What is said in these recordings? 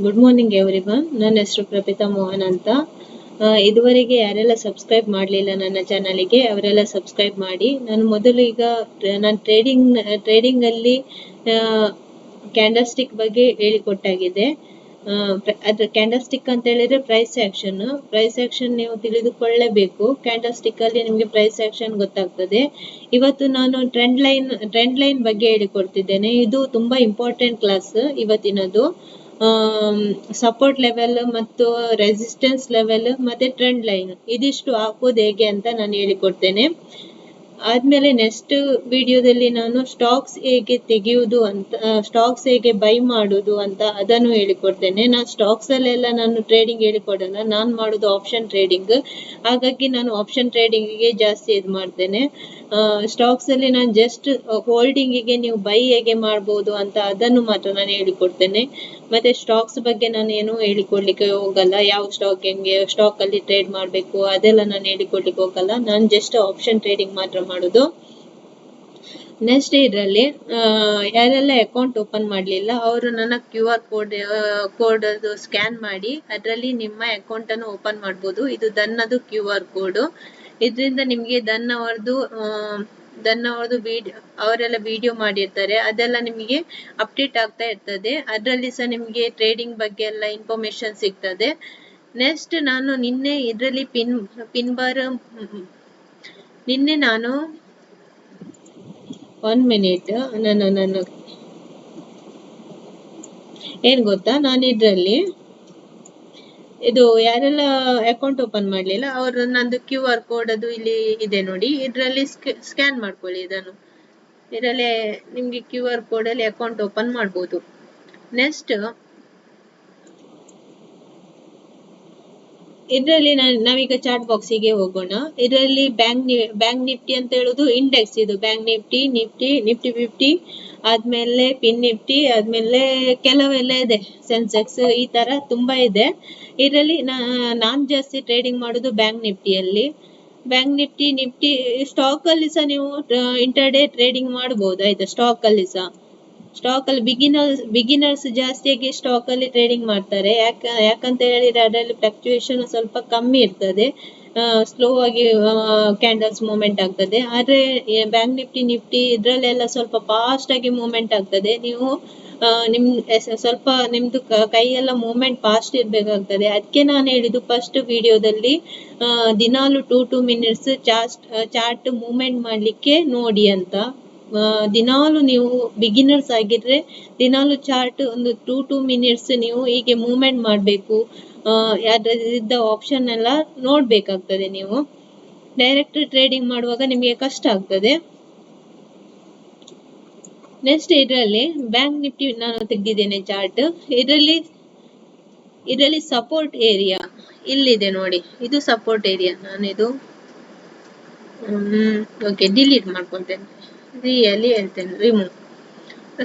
Good morning everyone. ನನ್ನ ಹೆಸರು ಪ್ರಭಿತಾ ಮೋಹನ್ ಅಂತ. ಇದುವರೆಗೆ ಯಾರೆಲ್ಲ ಸಬ್ಸ್ಕ್ರೈಬ್ ಮಾಡಲಿಲ್ಲ ನನ್ನ ಚಾನಲಿಗೆ ಅವರೆಲ್ಲ ಸಬ್ಸ್ಕ್ರೈಬ್ ಮಾಡಿ. ನಾನು ಮೊದಲು ಈಗ ನಾನು ಟ್ರೇಡಿಂಗ್ ಅಲ್ಲಿ ಕ್ಯಾಂಡಲ್ ಸ್ಟಿಕ್ ಬಗ್ಗೆ ಹೇಳಿಕೊಟ್ಟಾಗಿದೆ. ಅದು ಕ್ಯಾಂಡಲ್ ಸ್ಟಿಕ್ ಅಂತ ಹೇಳಿದ್ರೆ ಪ್ರೈಸ್ ಆಕ್ಷನ್ ನೀವು ತಿಳಿದುಕೊಳ್ಳಲೇಬೇಕು. ಕ್ಯಾಂಡಲ್ ಸ್ಟಿಕ್ ಅಲ್ಲಿ ನಿಮಗೆ ಪ್ರೈಸ್ ಆಕ್ಷನ್ ಗೊತ್ತಾಗ್ತದೆ. ಇವತ್ತು ನಾನು ಟ್ರೆಂಡ್ ಲೈನ್ ಬಗ್ಗೆ ಹೇಳಿಕೊಡ್ತಿದ್ದೇನೆ. ಇದು ತುಂಬಾ ಇಂಪಾರ್ಟೆಂಟ್ ಕ್ಲಾಸ್ ಇವತ್ತಿನದು. ಸಪೋರ್ಟ್ ಲೆವೆಲ್ ಮತ್ತು ರೆಸಿಸ್ಟೆನ್ಸ್ ಲೆವೆಲ್ ಮತ್ತೆ ಟ್ರೆಂಡ್ ಲೈನ್ ಇದಿಷ್ಟು ಹಾಕೋದು ಹೇಗೆ ಅಂತ ನಾನು ಹೇಳಿಕೊಡ್ತೇನೆ. ಆದ್ಮೇಲೆ ನೆಕ್ಸ್ಟ್ ವಿಡಿಯೋದಲ್ಲಿ ನಾನು ಸ್ಟಾಕ್ಸ್ ಹೇಗೆ ತೆಗೆಯುವುದು ಅಂತ, ಸ್ಟಾಕ್ಸ್ ಹೇಗೆ ಬೈ ಮಾಡುದು ಅಂತ ಅದನ್ನು ಹೇಳಿಕೊಡ್ತೇನೆ. ನಾನು ಸ್ಟಾಕ್ಸ್ ಅಲ್ಲೆಲ್ಲ ನಾನು ಟ್ರೇಡಿಂಗ್ ಹೇಳಿಕೊಡಲ್ಲ, ನಾನು ಮಾಡೋದು ಆಪ್ಷನ್ ಟ್ರೇಡಿಂಗ್. ಹಾಗಾಗಿ ನಾನು ಆಪ್ಷನ್ ಟ್ರೇಡಿಂಗ್ ಗೆ ಜಾಸ್ತಿ ಇದು ಮಾಡ್ತೇನೆ. ಸ್ಟಾಕ್ಸ್ ಅಲ್ಲಿ ನಾನು ಜಸ್ಟ್ ಹೋಲ್ಡಿಂಗ್ ಗೆ ನೀವು ಬೈ ಹೇಗೆ ಮಾಡಬಹುದು ಅಂತ ಅದನ್ನು ಮಾತ್ರ ನಾನು ಹೇಳಿಕೊಡ್ತೇನೆ. ಮತ್ತೆ ಸ್ಟಾಕ್ಸ್ ಬಗ್ಗೆ ನಾನು ಏನು ಹೇಳಿಕೊಡ್ಲಿಕ್ಕೆ ಹೋಗಲ್ಲ. ಯಾವ ಸ್ಟಾಕ್ ಅಲ್ಲಿ ಟ್ರೇಡ್ ಮಾಡಬೇಕು ಅದೆಲ್ಲ ನಾನು ಹೇಳಿಕೊಡ್ಲಿಕ್ಕೆ ಹೋಗಲ್ಲ. ನಾನು ಜಸ್ಟ್ ಆಪ್ಷನ್ ಟ್ರೇಡಿಂಗ್ ಮಾತ್ರ ಮಾಡುದು. ನೆಕ್ಸ್ಟ್ ಇದರಲ್ಲಿ ಯಾರೆಲ್ಲ ಅಕೌಂಟ್ ಓಪನ್ ಮಾಡಲಿಲ್ಲ ಅವರು ನನ್ನ QR ಕೋಡ್ ಸ್ಕ್ಯಾನ್ ಮಾಡಿ ಅದರಲ್ಲಿ ನಿಮ್ಮ ಅಕೌಂಟ್ ಅನ್ನು ಓಪನ್ ಮಾಡಬಹುದು. ಇದು ದನ್ನದು QR ಕೋಡ್. ಇದರಿಂದ ನಿಮಗೆ ದನ್ ಅವರದು ಅವರೆಲ್ಲ ವಿಡಿಯೋ ಮಾಡಿರ್ತಾರೆ, ಅದೆಲ್ಲ ನಿಮಗೆ ಅಪ್ಡೇಟ್ ಆಗ್ತಾ ಇರ್ತದೆ. ಅದರಲ್ಲಿ ಸಹ ನಿಮಗೆ ಟ್ರೇಡಿಂಗ್ ಬಗ್ಗೆ ಎಲ್ಲ ಇನ್ಫಾರ್ಮೇಶನ್ ಸಿಗ್ತದೆ. ನೆಕ್ಸ್ಟ್ ನಾನು ನಿನ್ನೆ ಇದರಲ್ಲಿ ನಿನ್ನೆ ನಾನು 1 ಮಿನಿಟ್ ನಾನು ಏನ್ ಗೊತ್ತಾ, ನಾನು ಇದರಲ್ಲಿ ಇದು ಯಾರೆಲ್ಲ ಅಕೌಂಟ್ ಓಪನ್ ಮಾಡ್ಲಿಲ್ಲ ಅವರು ನಂದು QR ಕೋಡ್ ಅದು ಇಲ್ಲಿ ಇದೆ ನೋಡಿ, ಇದರಲ್ಲಿ ಸ್ಕ್ಯಾನ್ ಮಾಡ್ಕೊಳ್ಳಿ. ಇದರಲ್ಲಿ ನಿಮ್ಗೆ QR ಕೋಡ್ ಅಲ್ಲಿ ಅಕೌಂಟ್ ಓಪನ್ ಮಾಡ್ಬೋದು. ನೆಕ್ಸ್ಟ್ ಇದರಲ್ಲಿ ನಾವೀಗ ಚಾರ್ಟ್ ಬಾಕ್ಸಿಗೆ ಹೋಗೋಣ. ಇದರಲ್ಲಿ ಬ್ಯಾಂಕ್ ನಿಫ್ಟಿ ಅಂತ ಹೇಳುದು ಇಂಡೆಕ್ಸ್. ಇದು ಬ್ಯಾಂಕ್ ನಿಫ್ಟಿ 50, ಆದ್ಮೇಲೆ ಪಿನ್ ನಿಫ್ಟಿ, ಆದ್ಮೇಲೆ ಕೆಲವೆಲ್ಲ ಇದೆ, ಸೆನ್ಸೆಕ್ಸ್, ಈ ತರ ತುಂಬಾ ಇದೆ. ಇದರಲ್ಲಿ ನಾನ್ ಜಾಸ್ತಿ ಟ್ರೇಡಿಂಗ್ ಮಾಡುದು ಬ್ಯಾಂಕ್ ನಿಫ್ಟಿಯಲ್ಲಿ. ಬ್ಯಾಂಕ್ ನಿಫ್ಟಿ ಸ್ಟಾಕ್ ಅಲ್ಲಿ ಸಹ ನೀವು ಇಂಟರ್ಡೇ ಟ್ರೇಡಿಂಗ್ ಮಾಡಬಹುದು. ಆಯ್ತಾ, ಸ್ಟಾಕ್ ಅಲ್ಲಿ ಬಿಗಿನರ್ಸ್ ಜಾಸ್ತಿಯಾಗಿ ಸ್ಟಾಕ್ ಅಲ್ಲಿ ಟ್ರೇಡಿಂಗ್ ಮಾಡ್ತಾರೆ. ಯಾಕಂತ ಹೇಳಿದ್ರೆ ಅದರಲ್ಲಿ ಫ್ಲಕ್ಚುಯೇಷನ್ ಸ್ವಲ್ಪ ಕಮ್ಮಿ ಇರ್ತದೆ, ಸ್ಲೋ ಆಗಿ ಕ್ಯಾಂಡಲ್ಸ್ ಮೂವ್ಮೆಂಟ್ ಆಗ್ತದೆ. ಆದ್ರೆ ಬ್ಯಾಂಕ್ ನಿಫ್ಟಿ ಇದ್ರಲ್ಲೆಲ್ಲ ಸ್ವಲ್ಪ ಫಾಸ್ಟ್ ಆಗಿ ಮೂವ್ಮೆಂಟ್ ಆಗ್ತದೆ. ನೀವು ಸ್ವಲ್ಪ ನಿಮ್ದು ಕೈಯೆಲ್ಲ ಮೂವ್ಮೆಂಟ್ ಫಾಸ್ಟ್ ಇರ್ಬೇಕಾಗ್ತದೆ. ಅದಕ್ಕೆ ನಾನು ಹೇಳಿದ್ದು ಫಸ್ಟ್ ವಿಡಿಯೋದಲ್ಲಿ ದಿನಾಲು 2 ಮಿನಿಟ್ಸ್ ಚಾರ್ಟ್ ಮೂವ್ಮೆಂಟ್ ಮಾಡ್ಲಿಕ್ಕೆ ನೋಡಿ ಅಂತ. ದಿನಾಲು ನೀವು ಬಿಗಿನರ್ಸ್ ಆಗಿದ್ರೆ ದಿನಾಲು ಚಾರ್ಟ್ ಒಂದು 2 ಮಿನಿಟ್ಸ್ ನೀವು ಹೀಗೆ ಮೂವ್ಮೆಂಟ್ ಮಾಡ್ಬೇಕು. ಅದ್ರದ್ದು ಆಪ್ಷನ್ ಎಲ್ಲ ನೋಡ್ಬೇಕಾಗ್ತದೆ. ನೀವು ಡೈರೆಕ್ಟ್ ಟ್ರೇಡಿಂಗ್ ಮಾಡುವಾಗ ನಿಮಗೆ ಕಷ್ಟ ಆಗ್ತದೆ. ನೆಕ್ಸ್ಟ್ ಇದರಲ್ಲಿ ಬ್ಯಾಂಕ್ ನಿಫ್ಟಿ ನಾನು ತೆಗೆದಿದ್ದೇನೆ ಚಾರ್ಟ್. ಇದರಲ್ಲಿ ಸಪೋರ್ಟ್ ಏರಿಯಾ ಇಲ್ಲಿದೆ ನೋಡಿ, ಇದು ಸಪೋರ್ಟ್ ಏರಿಯಾ. ನಾನು ಇದು ಓಕೆ ಡಿಲೀಟ್ ಮಾಡ್ಕೊಳ್ತೇನೆ, ರಿಯಲಿ ಹೇಳ್ತೇನೆ, ರಿಮೂವ್.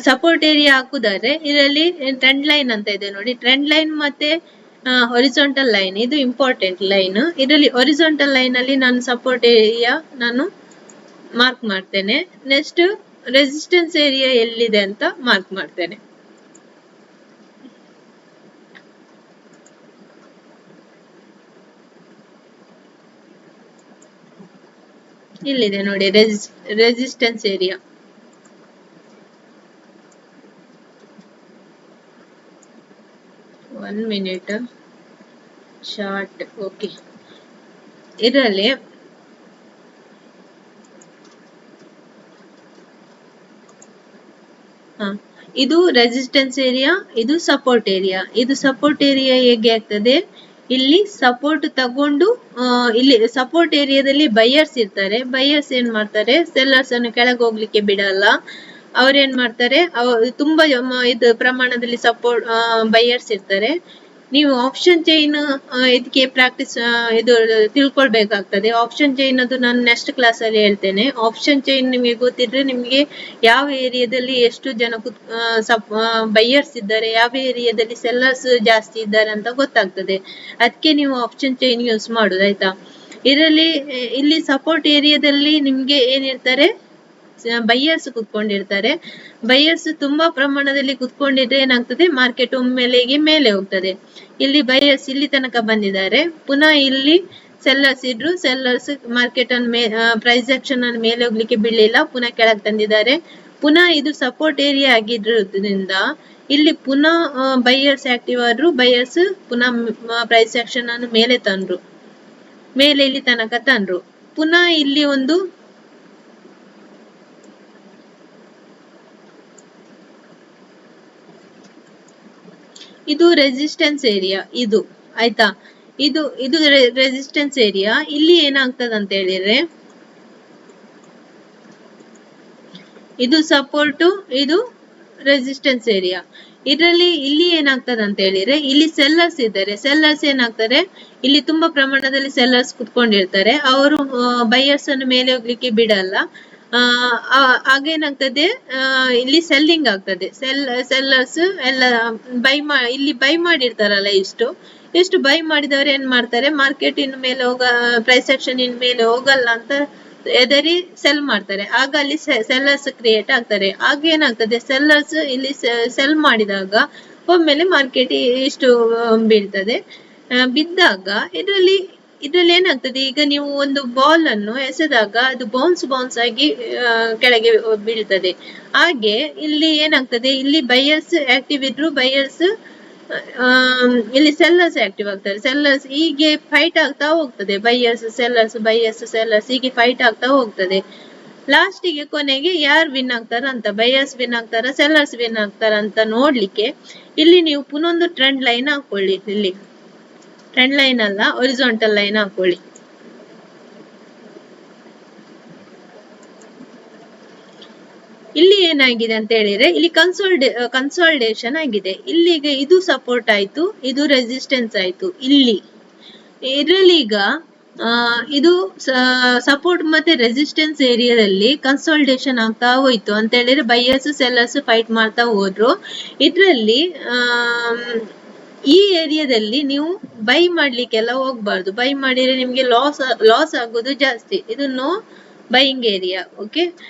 ಸಪೋರ್ಟ್ ಏರಿಯಾ ಹಾಕುದಾದ್ರೆ ಇದರಲ್ಲಿ ಟ್ರೆಂಡ್ ಲೈನ್ ಅಂತ ಇದೆ ನೋಡಿ, ಟ್ರೆಂಡ್ ಲೈನ್ ಮತ್ತೆ ಹೊರಿಜಾಂಟಲ್ ಲೈನ್, ಇದು ಇಂಪಾರ್ಟೆಂಟ್ ಲೈನ್. ಇದರಲ್ಲಿ ಹೊರಿಜಾಂಟಲ್ ಲೈನ್ ಅಲ್ಲಿ ನಾನು ಸಪೋರ್ಟ್ ಏರಿಯಾ ನಾನು ಮಾರ್ಕ್ ಮಾಡ್ತೇನೆ. ನೆಕ್ಸ್ಟ್ ರೆಸಿಸ್ಟೆನ್ಸ್ ಏರಿಯಾ ಎಲ್ಲಿದೆ ಅಂತ ಮಾರ್ಕ್ ಮಾಡ್ತೇನೆ. ಇಲ್ಲಿದೆ ನೋಡಿ resistance area. One minute chart. Okay, ಇದರಲ್ಲಿ ಇದು ರೆಸಿಸ್ಟೆನ್ಸ್ ಏರಿಯಾ, ಇದು ಸಪೋರ್ಟ್ ಏರಿಯಾ. ಇದು ಸಪೋರ್ಟ್ ಏರಿಯಾ ಹೇಗೆ ಆಗ್ತದೆ, ಇಲ್ಲಿ ಸಪೋರ್ಟ್ ತಗೊಂಡು ಇಲ್ಲಿ ಸಪೋರ್ಟ್ ಏರಿಯಾದಲ್ಲಿ ಬೈಯರ್ಸ್ ಇರ್ತಾರೆ. ಬೈಯರ್ಸ್ ಏನ್ ಮಾಡ್ತಾರೆ, ಸೆಲ್ಲರ್ಸ್ ಅನ್ನು ಕೆಳಗೆ ಹೋಗ್ಲಿಕ್ಕೆ ಬಿಡಲ್ಲ. ಅವ್ರೇನ್ ಮಾಡ್ತಾರೆ, ತುಂಬಾ ಇದು ಪ್ರಮಾಣದಲ್ಲಿ ಬೈಯರ್ಸ್ ಇರ್ತಾರೆ. ನೀವು ಆಪ್ಷನ್ ಚೈನ್ ಇದಕ್ಕೆ ಪ್ರಾಕ್ಟೀಸ್ ಇದು ತಿಳ್ಕೊಳ್ಬೇಕಾಗ್ತದೆ. ಆಪ್ಷನ್ ಚೈನ್ ಅದು ನಾನು ನೆಕ್ಸ್ಟ್ ಕ್ಲಾಸ್ ಅಲ್ಲಿ ಹೇಳ್ತೇನೆ. ಆಪ್ಷನ್ ಚೈನ್ ನಿಮಗೆ ಗೊತ್ತಿದ್ರೆ ನಿಮಗೆ ಯಾವ ಏರಿಯಾದಲ್ಲಿ ಎಷ್ಟು ಜನ ಬೈಯರ್ಸ್ ಇದ್ದಾರೆ, ಯಾವ ಏರಿಯಾದಲ್ಲಿ ಸೆಲ್ಲರ್ಸ್ ಜಾಸ್ತಿ ಇದ್ದಾರೆ ಅಂತ ಗೊತ್ತಾಗ್ತದೆ. ಅದಕ್ಕೆ ನೀವು ಆಪ್ಷನ್ ಚೈನ್ ಯೂಸ್ ಮಾಡುದು. ಆಯ್ತಾ, ಇಲ್ಲಿ ಸಪೋರ್ಟ್ ಏರಿಯಾದಲ್ಲಿ ನಿಮ್ಗೆ ಏನಿರ್ತಾರೆ, ಬೈಯರ್ಸ್ ಕುತ್ಕೊಂಡಿರ್ತಾರೆ. ಬೈಯರ್ಸ್ ತುಂಬಾ ಪ್ರಮಾಣದಲ್ಲಿ ಕುತ್ಕೊಂಡಿದ್ರೆ ಏನಾಗ್ತದೆ, ಮಾರ್ಕೆಟ್ ಒಮ್ಮೆಲೆಗೆ ಮೇಲೆ ಹೋಗ್ತದೆ. ಇಲ್ಲಿ ಬೈಯರ್ಸ್ ಇಲ್ಲಿ ತನಕ ಬಂದಿದ್ದಾರೆ, ಪುನಃ ಇಲ್ಲಿ ಸೆಲ್ಲರ್ಸ್ ಇದ್ರು, ಸೆಲ್ಲರ್ಸ್ ಮಾರ್ಕೆಟ್ ಅನ್ನು ಪ್ರೈಸ್ ಆಕ್ಷನ್ ಅನ್ನು ಮೇಲೆ ಹೋಗ್ಲಿಕ್ಕೆ ಬಿಡ್ಲಿಲ್ಲ, ಪುನಃ ಕೆಳಗೆ ತಂದಿದ್ದಾರೆ. ಪುನಃ ಇದು ಸಪೋರ್ಟ್ ಏರಿಯಾ ಆಗಿರೋದ್ರಿಂದ ಇಲ್ಲಿ ಪುನಃ ಬೈಯರ್ಸ್ ಆಕ್ಟಿವ್ ಆದ್ರು, ಬೈಯರ್ಸ್ ಪುನಃ ಪ್ರೈಸ್ ಆಕ್ಷನ್ ಅನ್ನು ಮೇಲೆ ತಂದ್ರು, ಮೇಲೆ ಇಲ್ಲಿ ತನಕ ತಂದ್ರು. ಪುನಃ ಇಲ್ಲಿ ಒಂದು ಇದು ರೆಸಿಸ್ಟೆನ್ಸ್ ಏರಿಯಾ, ಇದು ಆಯ್ತಾ, ಇದು ರೆಸಿಸ್ಟೆನ್ಸ್ ಏರಿಯಾ. ಇಲ್ಲಿ ಏನಾಗ್ತದೆ ಅಂತ ಹೇಳಿದ್ರೆ, ಇದು ಸಪೋರ್ಟ್, ಇದು ರೆಸಿಸ್ಟೆನ್ಸ್ ಏರಿಯಾ. ಇದರಲ್ಲಿ ಇಲ್ಲಿ ಏನಾಗ್ತದೆ ಅಂತ ಹೇಳಿದ್ರೆ, ಇಲ್ಲಿ ಸೆಲ್ಲರ್ಸ್ ಇದ್ದಾರೆ. ಸೆಲ್ಲರ್ಸ್ ಏನಾಗ್ತಾರೆ, ಇಲ್ಲಿ ತುಂಬಾ ಪ್ರಮಾಣದಲ್ಲಿ ಸೆಲ್ಲರ್ಸ್ ಕುತ್ಕೊಂಡಿರ್ತಾರೆ. ಅವರು ಬೈಯರ್ಸ್ ಅನ್ನು ಮೇಲೆ ಹೋಗ್ಲಿಕ್ಕೆ ಬಿಡಲ್ಲ. ಆಗೇನಾಗ್ತದೆ, ಇಲ್ಲಿ ಸೆಲ್ಲಿಂಗ್ ಆಗ್ತದೆ. ಸೆಲ್ಲರ್ಸ್ ಎಲ್ಲ ಇಲ್ಲಿ ಬೈ ಮಾಡಿರ್ತಾರಲ್ಲ, ಎಷ್ಟು ಬೈ ಮಾಡಿದವರು ಏನ್ ಮಾಡ್ತಾರೆ, ಮಾರ್ಕೆಟ್ ಇನ್ ಮೇಲೆ ಪ್ರೈಸ್ ಆಕ್ಷನ್ ಇನ್ ಮೇಲೆ ಹೋಗಲ್ಲ ಅಂತ ಎದರಿ ಸೆಲ್ ಮಾಡ್ತಾರೆ. ಆಗ ಅಲ್ಲಿ ಸೆಲ್ಲರ್ಸ್ ಕ್ರಿಯೇಟ್ ಆಗ್ತಾರೆ. ಆಗ ಏನಾಗ್ತದೆ, ಸೆಲ್ಲರ್ಸ್ ಇಲ್ಲಿ ಸೆಲ್ ಮಾಡಿದಾಗ ಒಮ್ಮೆಲೆ ಮಾರ್ಕೆಟ್ ಇಷ್ಟು ಬೀಳ್ತದೆ. ಬಿದ್ದಾಗ ಇದರಲ್ಲಿ ಏನಾಗ್ತದೆ, ಈಗ ನೀವು ಒಂದು ಬಾಲ್ ಅನ್ನು ಎಸೆದಾಗ ಅದು ಬೌನ್ಸ್ ಆಗಿ ಕೆಳಗೆ ಬೀಳ್ತದೆ. ಹಾಗೆ ಇಲ್ಲಿ ಏನಾಗ್ತದೆ, ಇಲ್ಲಿ ಬೈಯರ್ಸ್ ಆಕ್ಟಿವ್ ಇದ್ರು, ಬೈಯರ್ಸ್ ಇಲ್ಲಿ ಸೆಲ್ಲರ್ಸ್ ಆಕ್ಟಿವ್ ಆಗ್ತಾರೆ. ಸೆಲ್ಲರ್ಸ್ ಹೀಗೆ ಫೈಟ್ ಆಗ್ತಾ ಹೋಗ್ತದೆ, ಬೈಯರ್ಸ್ ಸೆಲ್ಲರ್ಸ್ ಹೀಗೆ ಫೈಟ್ ಆಗ್ತಾ ಹೋಗ್ತದೆ. ಲಾಸ್ಟಿಗೆ ಕೊನೆಗೆ ಯಾರು ವಿನ್ ಆಗ್ತಾರ ಅಂತ, ಬೈಯರ್ಸ್ ವಿನ್ ಆಗ್ತಾರ, ಸೆಲ್ಲರ್ಸ್ ವಿನ್ ಆಗ್ತಾರ ಅಂತ ನೋಡ್ಲಿಕ್ಕೆ ಇಲ್ಲಿ ನೀವು ಪುನಃ ಒಂದು ಟ್ರೆಂಡ್ ಲೈನ್ ಹಾಕೊಳ್ಳಿ. ಇಲ್ಲಿ ಟ್ರೆಂಡ್ ಲೈನ್ ಅಲ್ಲ, ಹಾರಿಜಾಂಟಲ್ ಲೈನ್ ಹಾಕೊಳ್ಳಿ. ಇಲ್ಲಿ ಏನಾಗಿದೆ ಅಂತ ಹೇಳಿದ್ರೆ, ಇಲ್ಲಿ ಕನ್ಸಾಲಿಡೇಷನ್ ಆಗಿದೆ. ಇಲ್ಲಿಗೆ ಇದು ಸಪೋರ್ಟ್ ಆಯ್ತು, ಇದು ರೆಸಿಸ್ಟೆನ್ಸ್ ಆಯ್ತು. ಇದರಲ್ಲಿ ಈಗ ಇದು ಸಪೋರ್ಟ್ ಮತ್ತೆ ರೆಸಿಸ್ಟೆನ್ಸ್ ಏರಿಯಾದಲ್ಲಿ ಕನ್ಸಾಲಿಡೇಷನ್ ಆಗ್ತಾ ಹೋಯ್ತು ಅಂತ ಹೇಳಿದ್ರೆ, ಬೈಯರ್ಸ್ ಸೆಲ್ಲರ್ಸ್ ಫೈಟ್ ಮಾಡ್ತಾ ಹೋದ್ರು. ಇದರಲ್ಲಿ ಈ ಏರಿಯಾದಲ್ಲಿ ನೀವು ಬೈ ಮಾಡ್ಲಿಕ್ಕೆಲ್ಲ ಹೋಗ್ಬಾರ್ದು. ಬೈ ಮಾಡಿದ್ರೆ ನಿಮ್ಗೆ ಲಾಸ್ ಆಗೋದು ಜಾಸ್ತಿ. ಇದು ನೋ ಬೈಯಿಂಗ್ ಏರಿಯಾ. ಓಕೆ,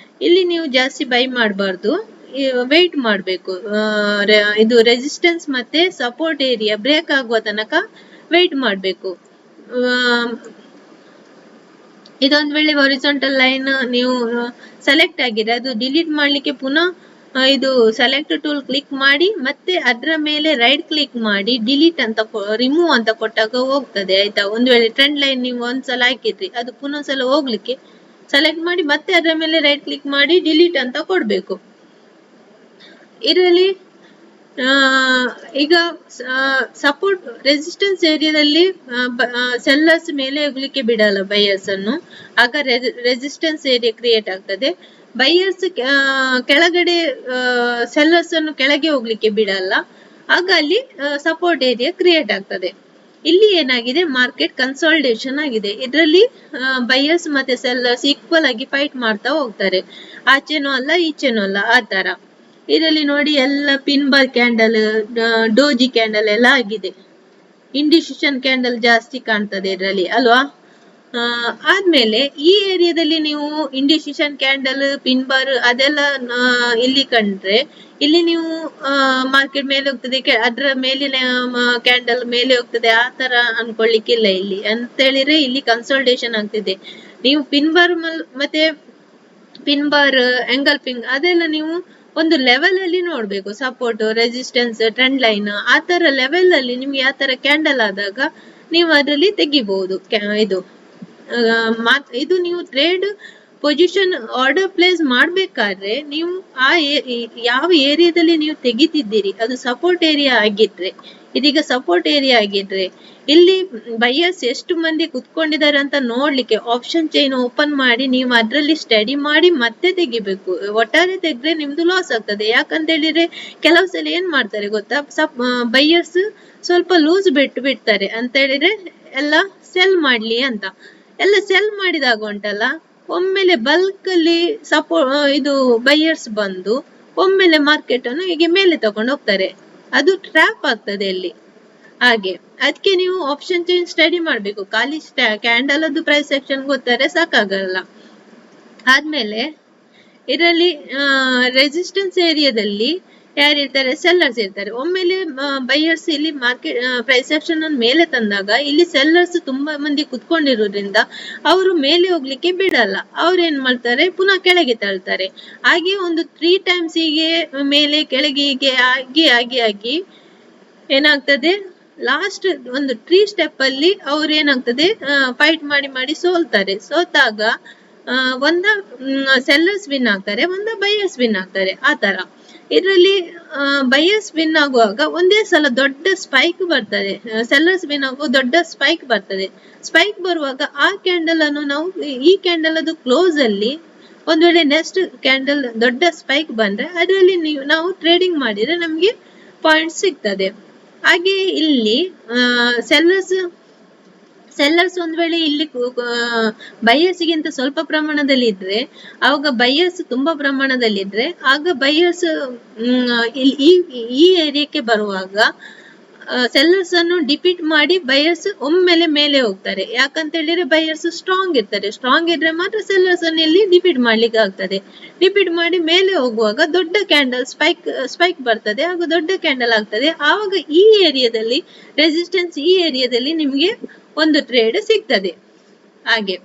ಇಲ್ಲಿ ನೀವು ಜಾಸ್ತಿ ಬೈ ಮಾಡಬಾರ್ದು, ವೆಯ್ಟ್ ಮಾಡಬೇಕು. ಇದು ರೆಸಿಸ್ಟೆನ್ಸ್ ಮತ್ತೆ ಸಪೋರ್ಟ್ ಏರಿಯಾ ಬ್ರೇಕ್ ಆಗುವ ತನಕ ವೆಯ್ಟ್ ಮಾಡಬೇಕು. ಇದೊಂದು ವೇಳೆ ಹಾರಿಜಾಂಟಲ್ ಲೈನ್ ನೀವು ಸೆಲೆಕ್ಟ್ ಆಗಿದೆ, ಅದು ಡಿಲೀಟ್ ಮಾಡ್ಲಿಕ್ಕೆ ಪುನಃ ಇದು ಸೆಲೆಕ್ಟ್ ಟೂಲ್ ಕ್ಲಿಕ್ ಮಾಡಿ ಮತ್ತೆ ಅದರ ಮೇಲೆ ರೈಟ್ ಕ್ಲಿಕ್ ಮಾಡಿ ಡಿಲೀಟ್ ಅಂತ ರಿಮೂವ್ ಅಂತ ಕೊಟ್ಟಾಗ ಹೋಗ್ತದೆ. ಆಯ್ತಾ, ಒಂದು ವೇಳೆ ಟ್ರೆಂಡ್ ಲೈನ್ ನೀವು ಒಂದ್ಸಲ ಹಾಕಿದ್ರಿ, ಅದು ಪುನಃ ಸಲ ಹೋಗ್ಲಿಕ್ಕೆ ಸೆಲೆಕ್ಟ್ ಮಾಡಿ ಮತ್ತೆ ಅದರ ಮೇಲೆ ರೈಟ್ ಕ್ಲಿಕ್ ಮಾಡಿ ಡಿಲೀಟ್ ಅಂತ ಕೊಡ್ಬೇಕು. ಇದರಲ್ಲಿ ಈಗ ಸಪೋರ್ಟ್ ರೆಸಿಸ್ಟೆನ್ಸ್ ಏರಿಯಾದಲ್ಲಿ ಸೆಲ್ಲರ್ಸ್ ಮೇಲೆ ಹೋಗ್ಲಿಕ್ಕೆ ಬಿಡಲ್ಲ ಬೈಯರ್ಸ್ ಅನ್ನು, ಆಗ ರೆಸಿಸ್ಟೆನ್ಸ್ ಏರಿಯಾ ಕ್ರಿಯೇಟ್ ಆಗ್ತದೆ. ಬೈಯರ್ಸ್ ಕೆಳಗಡೆ ಸೆಲ್ಲರ್ಸ್ ಅನ್ನು ಕೆಳಗೆ ಹೋಗ್ಲಿಕ್ಕೆ ಬಿಡಲ್ಲ, ಆಗ ಅಲ್ಲಿ ಸಪೋರ್ಟ್ ಏರಿಯಾ ಕ್ರಿಯೇಟ್ ಆಗ್ತದೆ. ಇಲ್ಲಿ ಏನಾಗಿದೆ, ಮಾರ್ಕೆಟ್ ಕನ್ಸಾಲಿಡೇಷನ್ ಆಗಿದೆ. ಇದರಲ್ಲಿ ಬೈಯರ್ಸ್ ಮತ್ತೆ ಸೆಲ್ಲರ್ಸ್ ಈಕ್ವಲ್ ಆಗಿ ಫೈಟ್ ಮಾಡ್ತಾ ಹೋಗ್ತಾರೆ, ಆಚೆನೂ ಅಲ್ಲ ಈಚೆನೂ ಅಲ್ಲ ಆ ತರ. ಇದರಲ್ಲಿ ನೋಡಿ ಎಲ್ಲ pin bar candle, doji candle ಎಲ್ಲ ಆಗಿದೆ. ಇಂಡಿಸಿಷನ್ ಕ್ಯಾಂಡಲ್ ಜಾಸ್ತಿ ಕಾಣ್ತದೆ ಇದರಲ್ಲಿ ಅಲ್ವಾ. ಆದ್ಮೇಲೆ ಈ ಏರಿಯಾದಲ್ಲಿ ನೀವು ಇಂಡಿಸಿಷನ್ ಕ್ಯಾಂಡಲ್, ಪಿನ್ ಬಾರ್ ಅದೆಲ್ಲ ಇಲ್ಲಿ ಕಂಡ್ರೆ, ಇಲ್ಲಿ ನೀವು ಮಾರ್ಕೆಟ್ ಮೇಲೆ ಹೋಗ್ತದೆ, ಅದರ ಮೇಲಿನ ಕ್ಯಾಂಡಲ್ ಮೇಲೆ ಹೋಗ್ತದೆ ಆ ತರ ಅನ್ಕೊಳ್ಳಿಕ್ಕಿಲ್ಲ. ಇಲ್ಲಿ ಅಂತ ಹೇಳಿದ್ರೆ ಇಲ್ಲಿ ಕನ್ಸಾಲಿಡೇಷನ್ ಆಗ್ತಿದೆ. ನೀವು ಪಿನ್ ಬಾರ್ ಮತ್ತೆ ಪಿನ್ ಬಾರ್, ಎಂಗಲ್ಫಿಂಗ್ ಅದೆಲ್ಲ ನೀವು ಒಂದು ಲೆವೆಲ್ ಅಲ್ಲಿ ನೋಡ್ಬೇಕು. ಸಪೋರ್ಟ್, ರೆಸಿಸ್ಟೆನ್ಸ್, ಟ್ರೆಂಡ್ ಲೈನ್ ಆ ತರ ಲೆವೆಲ್ ಅಲ್ಲಿ ನಿಮ್ಗೆ ಯಾವ ತರ ಕ್ಯಾಂಡಲ್ ಆದಾಗ ನೀವು ಅದರಲ್ಲಿ ತೆಗಿಬಹುದು. ಇದು ನೀವು ಟ್ರೇಡ್ ಪೊಸಿಷನ್ ಆರ್ಡರ್ ಪ್ಲೇಸ್ ಮಾಡ್ಬೇಕಾದ್ರೆ ನೀವು ಯಾವ ಏರಿಯಾದಲ್ಲಿ ನೀವು ತೆಗಿತಿದ್ದೀರಿ ಅದು ಸಪೋರ್ಟ್ ಏರಿಯಾ ಆಗಿದ್ರೆ, ಇದೀಗ ಸಪೋರ್ಟ್ ಏರಿಯಾ ಆಗಿದ್ರೆ ಇಲ್ಲಿ ಬೈಯರ್ಸ್ ಎಷ್ಟು ಮಂದಿ ಕುತ್ಕೊಂಡಿದ್ದಾರೆ ಅಂತ ನೋಡ್ಲಿಕ್ಕೆ ಆಪ್ಷನ್ ಚೈನ್ ಓಪನ್ ಮಾಡಿ ನೀವು ಅದರಲ್ಲಿ ಸ್ಟಡಿ ಮಾಡಿ ಮತ್ತೆ ತೆಗಿಬೇಕು. ಒಟ್ಟಾರೆ ತೆಗೆದ್ರೆ ನಿಮ್ದು ಲಾಸ್ ಆಗ್ತದೆ. ಯಾಕಂತ ಹೇಳಿದ್ರೆ ಕೆಲವು ಸಲ ಏನ್ ಮಾಡ್ತಾರೆ ಗೊತ್ತಾ, ಬೈಯರ್ಸ್ ಸ್ವಲ್ಪ ಲೂಸ್ ಬಿಡ್ತಾರೆ ಅಂತ ಹೇಳಿದ್ರೆ ಎಲ್ಲ ಸೆಲ್ ಮಾಡ್ಲಿ ಅಂತ. ಎಲ್ಲ ಸೆಲ್ ಮಾಡಿದಾಗ ಉಂಟಲ್ಲ, ಒಮ್ಮೆಲೆ ಬಲ್ಕ್ ಅಲ್ಲಿ ಇದು ಬೈಯರ್ಸ್ ಬಂದು ಒಮ್ಮೆಲೆ ಮಾರ್ಕೆಟ್ ಅನ್ನು ಹೀಗೆ ಮೇಲೆ ತಗೊಂಡು ಹೋಗ್ತಾರೆ. ಅದು ಟ್ರ್ಯಾಪ್ ಆಗ್ತದೆ ಅಲ್ಲಿ. ಹಾಗೆ ಅದಕ್ಕೆ ನೀವು ಆಪ್ಷನ್ ಚೈನ್ ಸ್ಟಡಿ ಮಾಡ್ಬೇಕು. ಖಾಲಿ ಕ್ಯಾಂಡಲ್ ಅದು ಪ್ರೈಸ್ ಆಕ್ಷನ್ ಗೊತ್ತಾರೆ ಸಾಕಾಗಲ್ಲ. ಆದ್ಮೇಲೆ ಇದರಲ್ಲಿ ರೆಸಿಸ್ಟೆನ್ಸ್ ಏರಿಯಾದಲ್ಲಿ ಯಾರು ಇರ್ತಾರೆ, ಸೆಲ್ಲರ್ಸ್ ಇರ್ತಾರೆ. ಒಮ್ಮೆಲೆ ಬೈಯರ್ಸ್ ಇಲ್ಲಿ ಮಾರ್ಕೆಟ್ ಪ್ರೈಸ್ ಆಕ್ಷನ್ ಅನ್ನು ಮೇಲೆ ತಂದಾಗ ಇಲ್ಲಿ ಸೆಲ್ಲರ್ಸ್ ತುಂಬಾ ಮಂದಿ ಕುತ್ಕೊಂಡಿರೋದ್ರಿಂದ ಅವರು ಮೇಲೆ ಹೋಗ್ಲಿಕ್ಕೆ ಬಿಡಲ್ಲ. ಅವ್ರು ಏನ್ ಮಾಡ್ತಾರೆ, ಪುನಃ ಕೆಳಗೆ ತಳ್ತಾರೆ. ಹಾಗೆ ಒಂದು 3 times ಹೀಗೆ ಮೇಲೆ ಕೆಳಗೆ ಹೀಗೆ ಆಗಿ ಆಗಿ ಆಗಿ ಏನಾಗ್ತದೆ, ಲಾಸ್ಟ್ ಒಂದು 3 ಸ್ಟೆಪ್ ಅಲ್ಲಿ ಅವ್ರು ಏನಾಗ್ತದೆ, ಫೈಟ್ ಮಾಡಿ ಮಾಡಿ ಸೋಲ್ತಾರೆ. ಸೋತಾಗ ಒಂದ ಸೆಲ್ಲರ್ಸ್ ವಿನ್ ಆಗ್ತಾರೆ, ಒಂದ ಬೈಯರ್ಸ್ ವಿನ್ ಆಗ್ತಾರೆ. ಆ ತರ ಇದರಲ್ಲಿ ಬೈಯರ್ಸ್ ವಿನ್ ಆಗುವಾಗ ಒಂದೇ ಸಲ ದೊಡ್ಡ ಸ್ಪೈಕ್ ಬರ್ತದೆ, ಸೆಲ್ಲರ್ಸ್ ವಿನ್ ಆಗುವ ದೊಡ್ಡ ಸ್ಪೈಕ್ ಬರ್ತದೆ. ಸ್ಪೈಕ್ ಬರುವಾಗ ಆ ಕ್ಯಾಂಡಲ್ ಅನ್ನು ನಾವು ಈ ಕ್ಯಾಂಡಲ್ ಅದು ಕ್ಲೋಸ್ ಅಲ್ಲಿ ಒಂದ್ ವೇಳೆ ನೆಕ್ಸ್ಟ್ ಕ್ಯಾಂಡಲ್ ದೊಡ್ಡ ಸ್ಪೈಕ್ ಬಂದ್ರೆ ಅದರಲ್ಲಿ ನಾವು ಟ್ರೇಡಿಂಗ್ ಮಾಡಿದ್ರೆ ನಮ್ಗೆ ಪಾಯಿಂಟ್ ಸಿಗ್ತದೆ. ಹಾಗೆ ಇಲ್ಲಿ ಸೆಲ್ಲರ್ಸ್ ಒಂದ್ ವೇಳೆ ಇಲ್ಲಿ ಬೈಯರ್ಸ್ ಗಿಂತ ಸ್ವಲ್ಪ ಪ್ರಮಾಣದಲ್ಲಿ ಇದ್ರೆ, ಆವಾಗ ಬೈಯರ್ಸ್ ತುಂಬಾ ಪ್ರಮಾಣದಲ್ಲಿ ಇದ್ರೆ, ಆಗ ಬೈಯರ್ಸ್ ಈ ಏರಿಯಾಕ್ಕೆ ಬರುವಾಗ ಸೆಲ್ಲರ್ಸ್ ಅನ್ನು ಡಿಫೀಟ್ ಮಾಡಿ ಬೈಯರ್ಸ್ ಒಮ್ಮೆಲೆ ಮೇಲೆ ಹೋಗ್ತಾರೆ. ಯಾಕಂತ ಹೇಳಿದ್ರೆ ಬೈಯರ್ಸ್ ಸ್ಟ್ರಾಂಗ್ ಇರ್ತಾರೆ. ಸ್ಟ್ರಾಂಗ್ ಇದ್ರೆ ಮಾತ್ರ ಸೆಲ್ಲರ್ಸ್ ಅನ್ನು ಇಲ್ಲಿ ಡಿಫೀಟ್ ಮಾಡ್ಲಿಕ್ಕೆ ಆಗ್ತದೆ. ಡಿಫೀಟ್ ಮಾಡಿ ಮೇಲೆ ಹೋಗುವಾಗ ದೊಡ್ಡ ಕ್ಯಾಂಡಲ್ ಸ್ಪೈಕ್ ಬರ್ತದೆ, ಹಾಗೂ ದೊಡ್ಡ ಕ್ಯಾಂಡಲ್ ಆಗ್ತದೆ. ಆವಾಗ ಈ ಏರಿಯಾದಲ್ಲಿ ರೆಸಿಸ್ಟೆನ್ಸ್, ಈ ಏರಿಯಾದಲ್ಲಿ ನಿಮ್ಗೆ ಒಂದು ಟ್ರೇಡ್ ಸಿಗ್ತದೆ. ಹಾಗೆ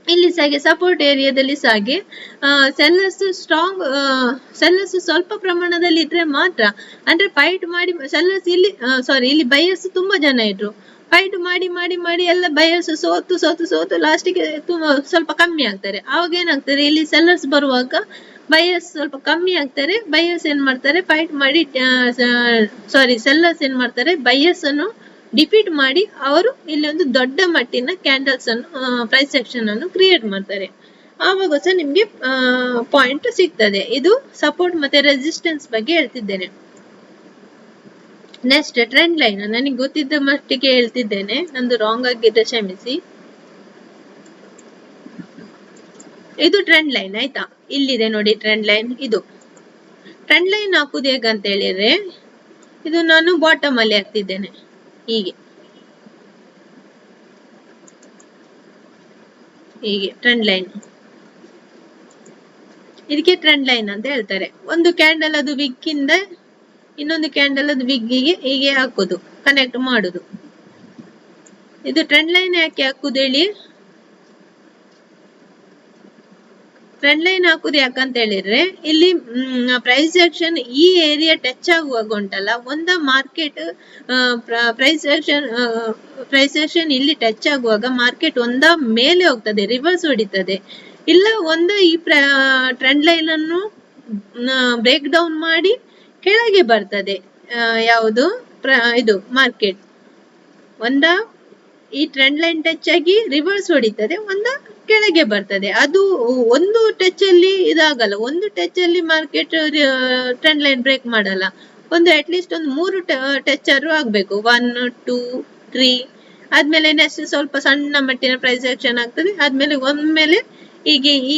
ಇಲ್ಲಿ ಹಾಗೆ ಸಪೋರ್ಟ್ ಏರಿಯಾದಲ್ಲಿ ಹಾಗೆ ಸೆಲ್ಲರ್ಸ್ ಸ್ವಲ್ಪ ಪ್ರಮಾಣದಲ್ಲಿ ಇದ್ರೆ ಮಾತ್ರ, ಅಂದ್ರೆ ಫೈಟ್ ಮಾಡಿ ಸೆಲ್ಲರ್ಸ್ ಇಲ್ಲಿ ಬೈಯರ್ಸ್ ತುಂಬಾ ಜನ ಇದ್ರು, ಫೈಟ್ ಮಾಡಿ ಮಾಡಿ ಮಾಡಿ ಎಲ್ಲ ಬೈಯರ್ಸ್ ಸೋತು ಲಾಸ್ಟಿಗೆ ಸ್ವಲ್ಪ ಕಮ್ಮಿ ಆಗ್ತಾರೆ. ಆವಾಗ ಏನಾಗ್ತದೆ, ಇಲ್ಲಿ ಸೆಲ್ಲರ್ಸ್ ಬರುವಾಗ ಬೈಯರ್ಸ್ ಸ್ವಲ್ಪ ಕಮ್ಮಿ ಆಗ್ತಾರೆ. ಬೈಯರ್ಸ್ ಏನ್ ಮಾಡ್ತಾರೆ, ಫೈಟ್ ಮಾಡಿ ಸೆಲ್ಲರ್ಸ್ ಏನ್ ಮಾಡ್ತಾರೆ, ಬೈಯರ್ಸ್ ಅನ್ನು ಡಿಫೀಟ್ ಮಾಡಿ ಅವರು ಇಲ್ಲಿ ಒಂದು ದೊಡ್ಡ ಮಟ್ಟಿನ ಕ್ಯಾಂಡಲ್ಸ್ ಅನ್ನು ಪ್ರೈಸ್ ಆಕ್ಷನ್ ಅನ್ನು ಕ್ರಿಯೇಟ್ ಮಾಡ್ತಾರೆ. ಆವಾಗ ಸಹ ನಿಮ್ಗೆ ಪಾಯಿಂಟ್ ಸಿಗ್ತದೆ. ಇದು ಸಪೋರ್ಟ್ ಮತ್ತೆ ರೆಸಿಸ್ಟೆನ್ಸ್ ಬಗ್ಗೆ ಹೇಳ್ತಿದ್ದೇನೆ. ನೆಕ್ಸ್ಟ್ ಟ್ರೆಂಡ್ ಲೈನ್, ನನಗೆ ಗೊತ್ತಿದ್ದ ಮಟ್ಟಿಗೆ ಹೇಳ್ತಿದ್ದೇನೆ, ನಂದು ರಾಂಗ್ ಆಗಿದ್ರೆ ಕ್ಷಮಿಸಿ. ಇದು ಟ್ರೆಂಡ್ ಲೈನ್ ಆಯ್ತಾ, ಇಲ್ಲಿದೆ ನೋಡಿ ಟ್ರೆಂಡ್ ಲೈನ್. ಇದು ಟ್ರೆಂಡ್ ಲೈನ್ ಹಾಕುದು ಹೇಗಂತ ಹೇಳಿದ್ರೆ, ಇದು ನಾನು ಬಾಟಮ್ ಅಲ್ಲಿ ಹಾಕ್ತಿದ್ದೇನೆ ಹೀಗೆ ಟ್ರೆಂಡ್ ಲೈನ್. ಇದಕ್ಕೆ ಟ್ರೆಂಡ್ ಲೈನ್ ಅಂತ ಹೇಳ್ತಾರೆ. ಒಂದು ಕ್ಯಾಂಡಲ್ ಅದು ವಿಗ್ ಇಂದ ಇನ್ನೊಂದು ಕ್ಯಾಂಡಲ್ ಅದು ವಿಗ್ಗಿಗೆ ಹೀಗೆ ಹಾಕುದು, ಕನೆಕ್ಟ್ ಮಾಡುದು. ಇದು ಟ್ರೆಂಡ್ ಲೈನ್ ಯಾಕೆ ಹಾಕುದು ಹೇಳಿ, ಟ್ರೆಂಡ್ ಲೈನ್ ಹಾಕುದು ಯಾಕಂತ ಹೇಳಿದ್ರೆ, ಇಲ್ಲಿ ಪ್ರೈಸ್ ಆಕ್ಷನ್ ಈ ಏರಿಯಾ ಟಚ್ ಆಗುವಾಗ ಉಂಟಲ್ಲ, ಒಂದ ಮಾರ್ಕೆಟ್ ಪ್ರೈಸ್ ಆಕ್ಷನ್ ಇಲ್ಲಿ ಟಚ್ ಆಗುವಾಗ ಮಾರ್ಕೆಟ್ ಒಂದ ಮೇಲೆ ಹೋಗ್ತದೆ, ರಿವರ್ಸ್ ಹೊಡಿತದೆ, ಇಲ್ಲ ಒಂದ ಈ ಟ್ರೆಂಡ್ ಲೈನ್ ಅನ್ನು ಬ್ರೇಕ್ ಡೌನ್ ಮಾಡಿ ಕೆಳಗೆ ಬರ್ತದೆ. ಯಾವುದು ಇದು ಮಾರ್ಕೆಟ್ ಒಂದ ಈ ಟ್ರೆಂಡ್ ಲೈನ್ ಟಚ್ ಆಗಿ ರಿವರ್ಸ್ ಹೊಡಿತದೆ, ಒಂದ ಕೆಳಗೆ ಬರ್ತದೆ. ಅದು ಒಂದು ಟಚ್ ಅಲ್ಲಿ ಇದಾಗಲ್ಲ, ಒಂದು ಟಚ್ ಅಲ್ಲಿ ಮಾರ್ಕೆಟ್ ಟ್ರೆಂಡ್ ಲೈನ್ ಬ್ರೇಕ್ ಮಾಡಲ್ಲ. ಒಂದು ಅಟ್ಲೀಸ್ಟ್ ಒಂದು 3 ಟಚ್ ಆಗ್ಬೇಕು, 1 2 3. ಆದ್ಮೇಲೆ ನೆಕ್ಸ್ಟ್ ಸ್ವಲ್ಪ ಸಣ್ಣ ಮಟ್ಟಿನ ಪ್ರೈಸ್ ಆಕ್ಷನ್ ಆಗ್ತದೆ. ಆದ್ಮೇಲೆ ಒಮ್ಮೆಲೆ ಹೀಗೆ ಈ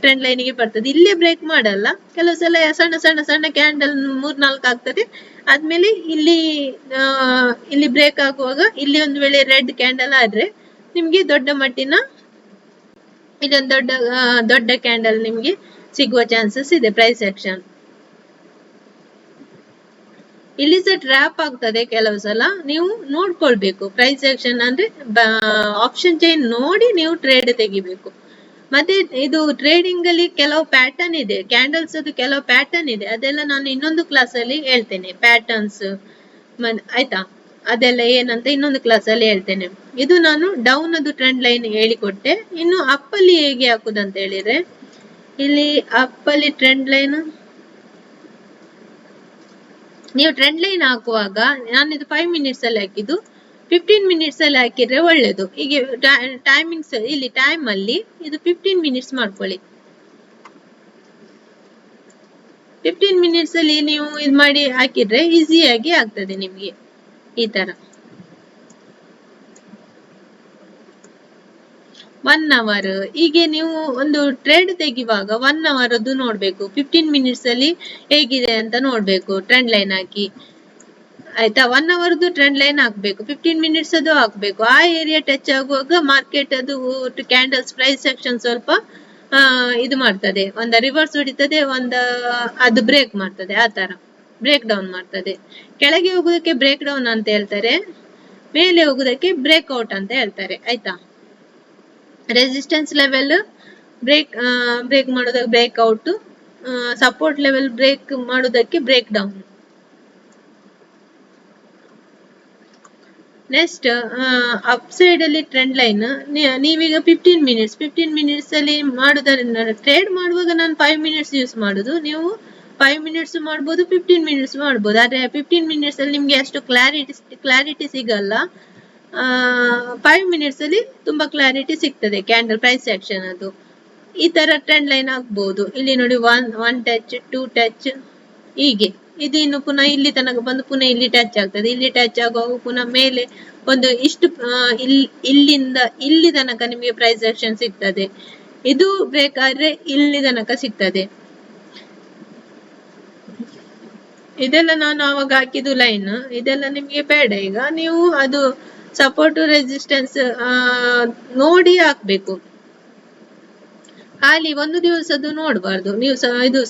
ಟ್ರೆಂಡ್ ಲೈನ್ಗೆ ಬರ್ತದೆ. ಇಲ್ಲೇ ಬ್ರೇಕ್ ಮಾಡಲ್ಲ, ಕೆಲವು ಸಲ ಸಣ್ಣ ಸಣ್ಣ ಸಣ್ಣ ಕ್ಯಾಂಡಲ್ 3-4 ಆಗ್ತದೆ. ಆದ್ಮೇಲೆ ಇಲ್ಲಿ ಬ್ರೇಕ್ ಆಗುವಾಗ ಇಲ್ಲಿ ಒಂದು ವೇಳೆ ರೆಡ್ ಕ್ಯಾಂಡಲ್ ಆದ್ರೆ ನಿಮ್ಗೆ ದೊಡ್ಡ ಮಟ್ಟಿನ ಇದೊಂದು ದೊಡ್ಡ ಕ್ಯಾಂಡಲ್ ನಿಮ್ಗೆ ಸಿಗುವ ಚಾನ್ಸಸ್ ಇದೆ ಪ್ರೈಸ್ ಆಕ್ಷನ್. ಇಲ್ಲಿ ಸಹ ಟ್ರ್ಯಾಪ್ ಆಗ್ತದೆ ಕೆಲವು ಸಲ, ನೀವು ನೋಡ್ಕೊಳ್ಬೇಕು. ಪ್ರೈಸ್ ಆಕ್ಷನ್ ಅಂದ್ರೆ ಆಪ್ಷನ್ ಚೈನ್ ನೋಡಿ ನೀವು ಟ್ರೇಡ್ ತೆಗಿಬೇಕು. ಮತ್ತೆ ಇದು ಟ್ರೇಡಿಂಗ್ ಅಲ್ಲಿ ಕೆಲವು ಪ್ಯಾಟರ್ನ್ ಇದೆ, ಕ್ಯಾಂಡಲ್ಸ್ ಅದು ಕೆಲವು ಪ್ಯಾಟರ್ನ್ ಇದೆ, ಅದೆಲ್ಲ ನಾನು ಇನ್ನೊಂದು ಕ್ಲಾಸ್ ಅಲ್ಲಿ ಹೇಳ್ತೇನೆ. ಪ್ಯಾಟರ್ನ್ಸ್ ಆಯ್ತಾ, ಅದೆಲ್ಲ ಏನಂತ ಇನ್ನೊಂದು ಕ್ಲಾಸ್ ಅಲ್ಲಿ ಹೇಳ್ತೇನೆ. ಇದು ನಾನು ಡೌನ್ ಅದು ಟ್ರೆಂಡ್ ಲೈನ್ ಹೇಳಿಕೊಟ್ಟೆ. ಇನ್ನು ಅಪ್ ಅಲ್ಲಿ ಹೇಗೆ ಹಾಕುದಂತ ಹೇಳಿದ್ರೆ, ಇಲ್ಲಿ ಅಪ್ ಅಲ್ಲಿ ಟ್ರೆಂಡ್ ಲೈನ್ ನೀವು ಟ್ರೆಂಡ್ ಲೈನ್ ಹಾಕುವಾಗ, ನಾನು ಇದು 5 ಮಿನಿಟ್ಸ್ ಅಲ್ಲಿ ಹಾಕಿದ್ದು, 15 ಮಿನಿಟ್ಸ್ ಅಲ್ಲಿ ಹಾಕಿದ್ರೆ ಒಳ್ಳೇದು. ಹೀಗೆ ಟೈಮಿಂಗ್ಸ್ ಇಲ್ಲಿ ಟೈಮ್ ಅಲ್ಲಿ ಇದು 15 ಮಿನಿಟ್ಸ್ ಮಾಡ್ಕೊಳ್ಳಿ. 15 ಮಿನಿಟ್ಸ್ ಅಲ್ಲಿ ನೀವು ಇದು ಮಾಡಿ ಹಾಕಿದ್ರೆ ಈಸಿಯಾಗಿ ಆಗ್ತದೆ ನಿಮ್ಗೆ ಈ ತರ. 1 ಅವರ್ ಹೀಗೆ ನೀವು ಒಂದು ಟ್ರೇಡ್ ತೆಗಿವಾಗ 1 ಅವರ್ ಅದು ನೋಡ್ಬೇಕು. 15 ಮಿನಿಟ್ಸ್ ಅಲ್ಲಿ ಹೇಗಿದೆ ಅಂತ ನೋಡ್ಬೇಕು ಟ್ರೆಂಡ್ ಲೈನ್ ಹಾಕಿ, ಆಯ್ತಾ. 1 ಅವರ್ದು ಟ್ರೆಂಡ್ ಲೈನ್ ಹಾಕ್ಬೇಕು, 15 ಮಿನಿಟ್ಸ್ ಅದು ಹಾಕ್ಬೇಕು. ಆ ಏರಿಯಾ ಟಚ್ ಆಗುವಾಗ ಮಾರ್ಕೆಟ್ ಅದು ಕ್ಯಾಂಡಲ್ಸ್ ಪ್ರೈಸ್ ಆಕ್ಷನ್ ಸ್ವಲ್ಪ ಇದು ಮಾಡ್ತದೆ, ಒಂದು ರಿವರ್ಸ್ ಹೊಡಿತದೆ, ಅದು ಬ್ರೇಕ್ ಮಾಡ್ತದೆ. ಆ ತರ ಬ್ರೇಕ್ ಡೌನ್ ಮಾಡ್ತದೆ. ಕೆಳಗೆ ಹೋಗುದಕ್ಕೆ ಬ್ರೇಕ್ ಡೌನ್ ಅಂತ ಹೇಳ್ತಾರೆ, ಮೇಲೆ ಹೋಗುದಕ್ಕೆ ಬ್ರೇಕ್ ಔಟ್ ಅಂತ ಹೇಳ್ತಾರೆ. ಆಯ್ತಾ? ರೆಸಿಸ್ಟೆನ್ಸ್ ಲೆವೆಲ್ ಬ್ರೇಕ್ ಮಾಡೋದಕ್ಕೆ break out, support level break ಮಾಡೋದಕ್ಕೆ break down. Next up side ಅಲ್ಲಿ ಟ್ರೆಂಡ್ ಲೈನ್. ನೀವೀಗ 15 ಮಿನಿಟ್ಸ್ ಅಲ್ಲಿ ಮಾಡುವುದರಿಂದ, ಟ್ರೇಡ್ ಮಾಡುವಾಗ ನಾನು 5 ಮಿನಿಟ್ಸ್ ಯೂಸ್ ಮಾಡುದು, ನೀವು 5 ಮಿನಿಟ್ಸ್ ಮಾಡ್ಬೋದು, 15 ಮಿನಿಟ್ಸ್ ಮಾಡ್ಬೋದು. ಆದ್ರೆ 15 ಮಿನಿಟ್ಸ್ ಅಲ್ಲಿ ನಿಮ್ಗೆ ಅಷ್ಟು ಕ್ಲಾರಿಟಿ ಸಿಗಲ್ಲ. 5 ಮಿನಿಟ್ಸ್ ಅಲ್ಲಿ ತುಂಬಾ ಕ್ಲಾರಿಟಿ ಸಿಗ್ತದೆ ಕ್ಯಾಂಡಲ್ ಪ್ರೈಸ್ ಆಕ್ಷನ್ ಅದು. ಈ ತರ ಟ್ರೆಂಡ್ ಲೈನ್ ಆಗ್ಬಹುದು. ಇಲ್ಲಿ ನೋಡಿ, ಒನ್ ಟಚ್, 2 ಟಚ್, ಹೀಗೆ. ಇದು ಇನ್ನು ಪುನಃ ಇಲ್ಲಿ ತನಕ ಬಂದು ಪುನಃ ಇಲ್ಲಿ ಟಚ್ ಆಗ್ತದೆ. ಇಲ್ಲಿ ಟಚ್ ಆಗುವಾಗ ಪುನಃ ಮೇಲೆ ಒಂದು ಇಷ್ಟು ಇಲ್ಲಿಂದ ಇಲ್ಲಿ ತನಕ ನಿಮಗೆ ಪ್ರೈಸ್ ಆಕ್ಷನ್ ಸಿಗ್ತದೆ. ಇದು ಬೇಕಾದ್ರೆ ಇಲ್ಲಿ ತನಕ ಸಿಗ್ತದೆ. ಇದೆಲ್ಲ ನಾನು ಆವಾಗ ಹಾಕಿದ್ದು ಲೈನ್, ಇದೆಲ್ಲ ನಿಮ್ಗೆ ಬೇಡ. ಈಗ ನೀವು ಅದು ಸಪೋರ್ಟ್ ರೆಸಿಸ್ಟೆನ್ಸ್ ನೋಡಿ ಹಾಕ್ಬೇಕು. ಖಾಲಿ ಒಂದು ದಿವಸದ್ದು ನೋಡಬಾರ್ದು ನೀವು. ಇದು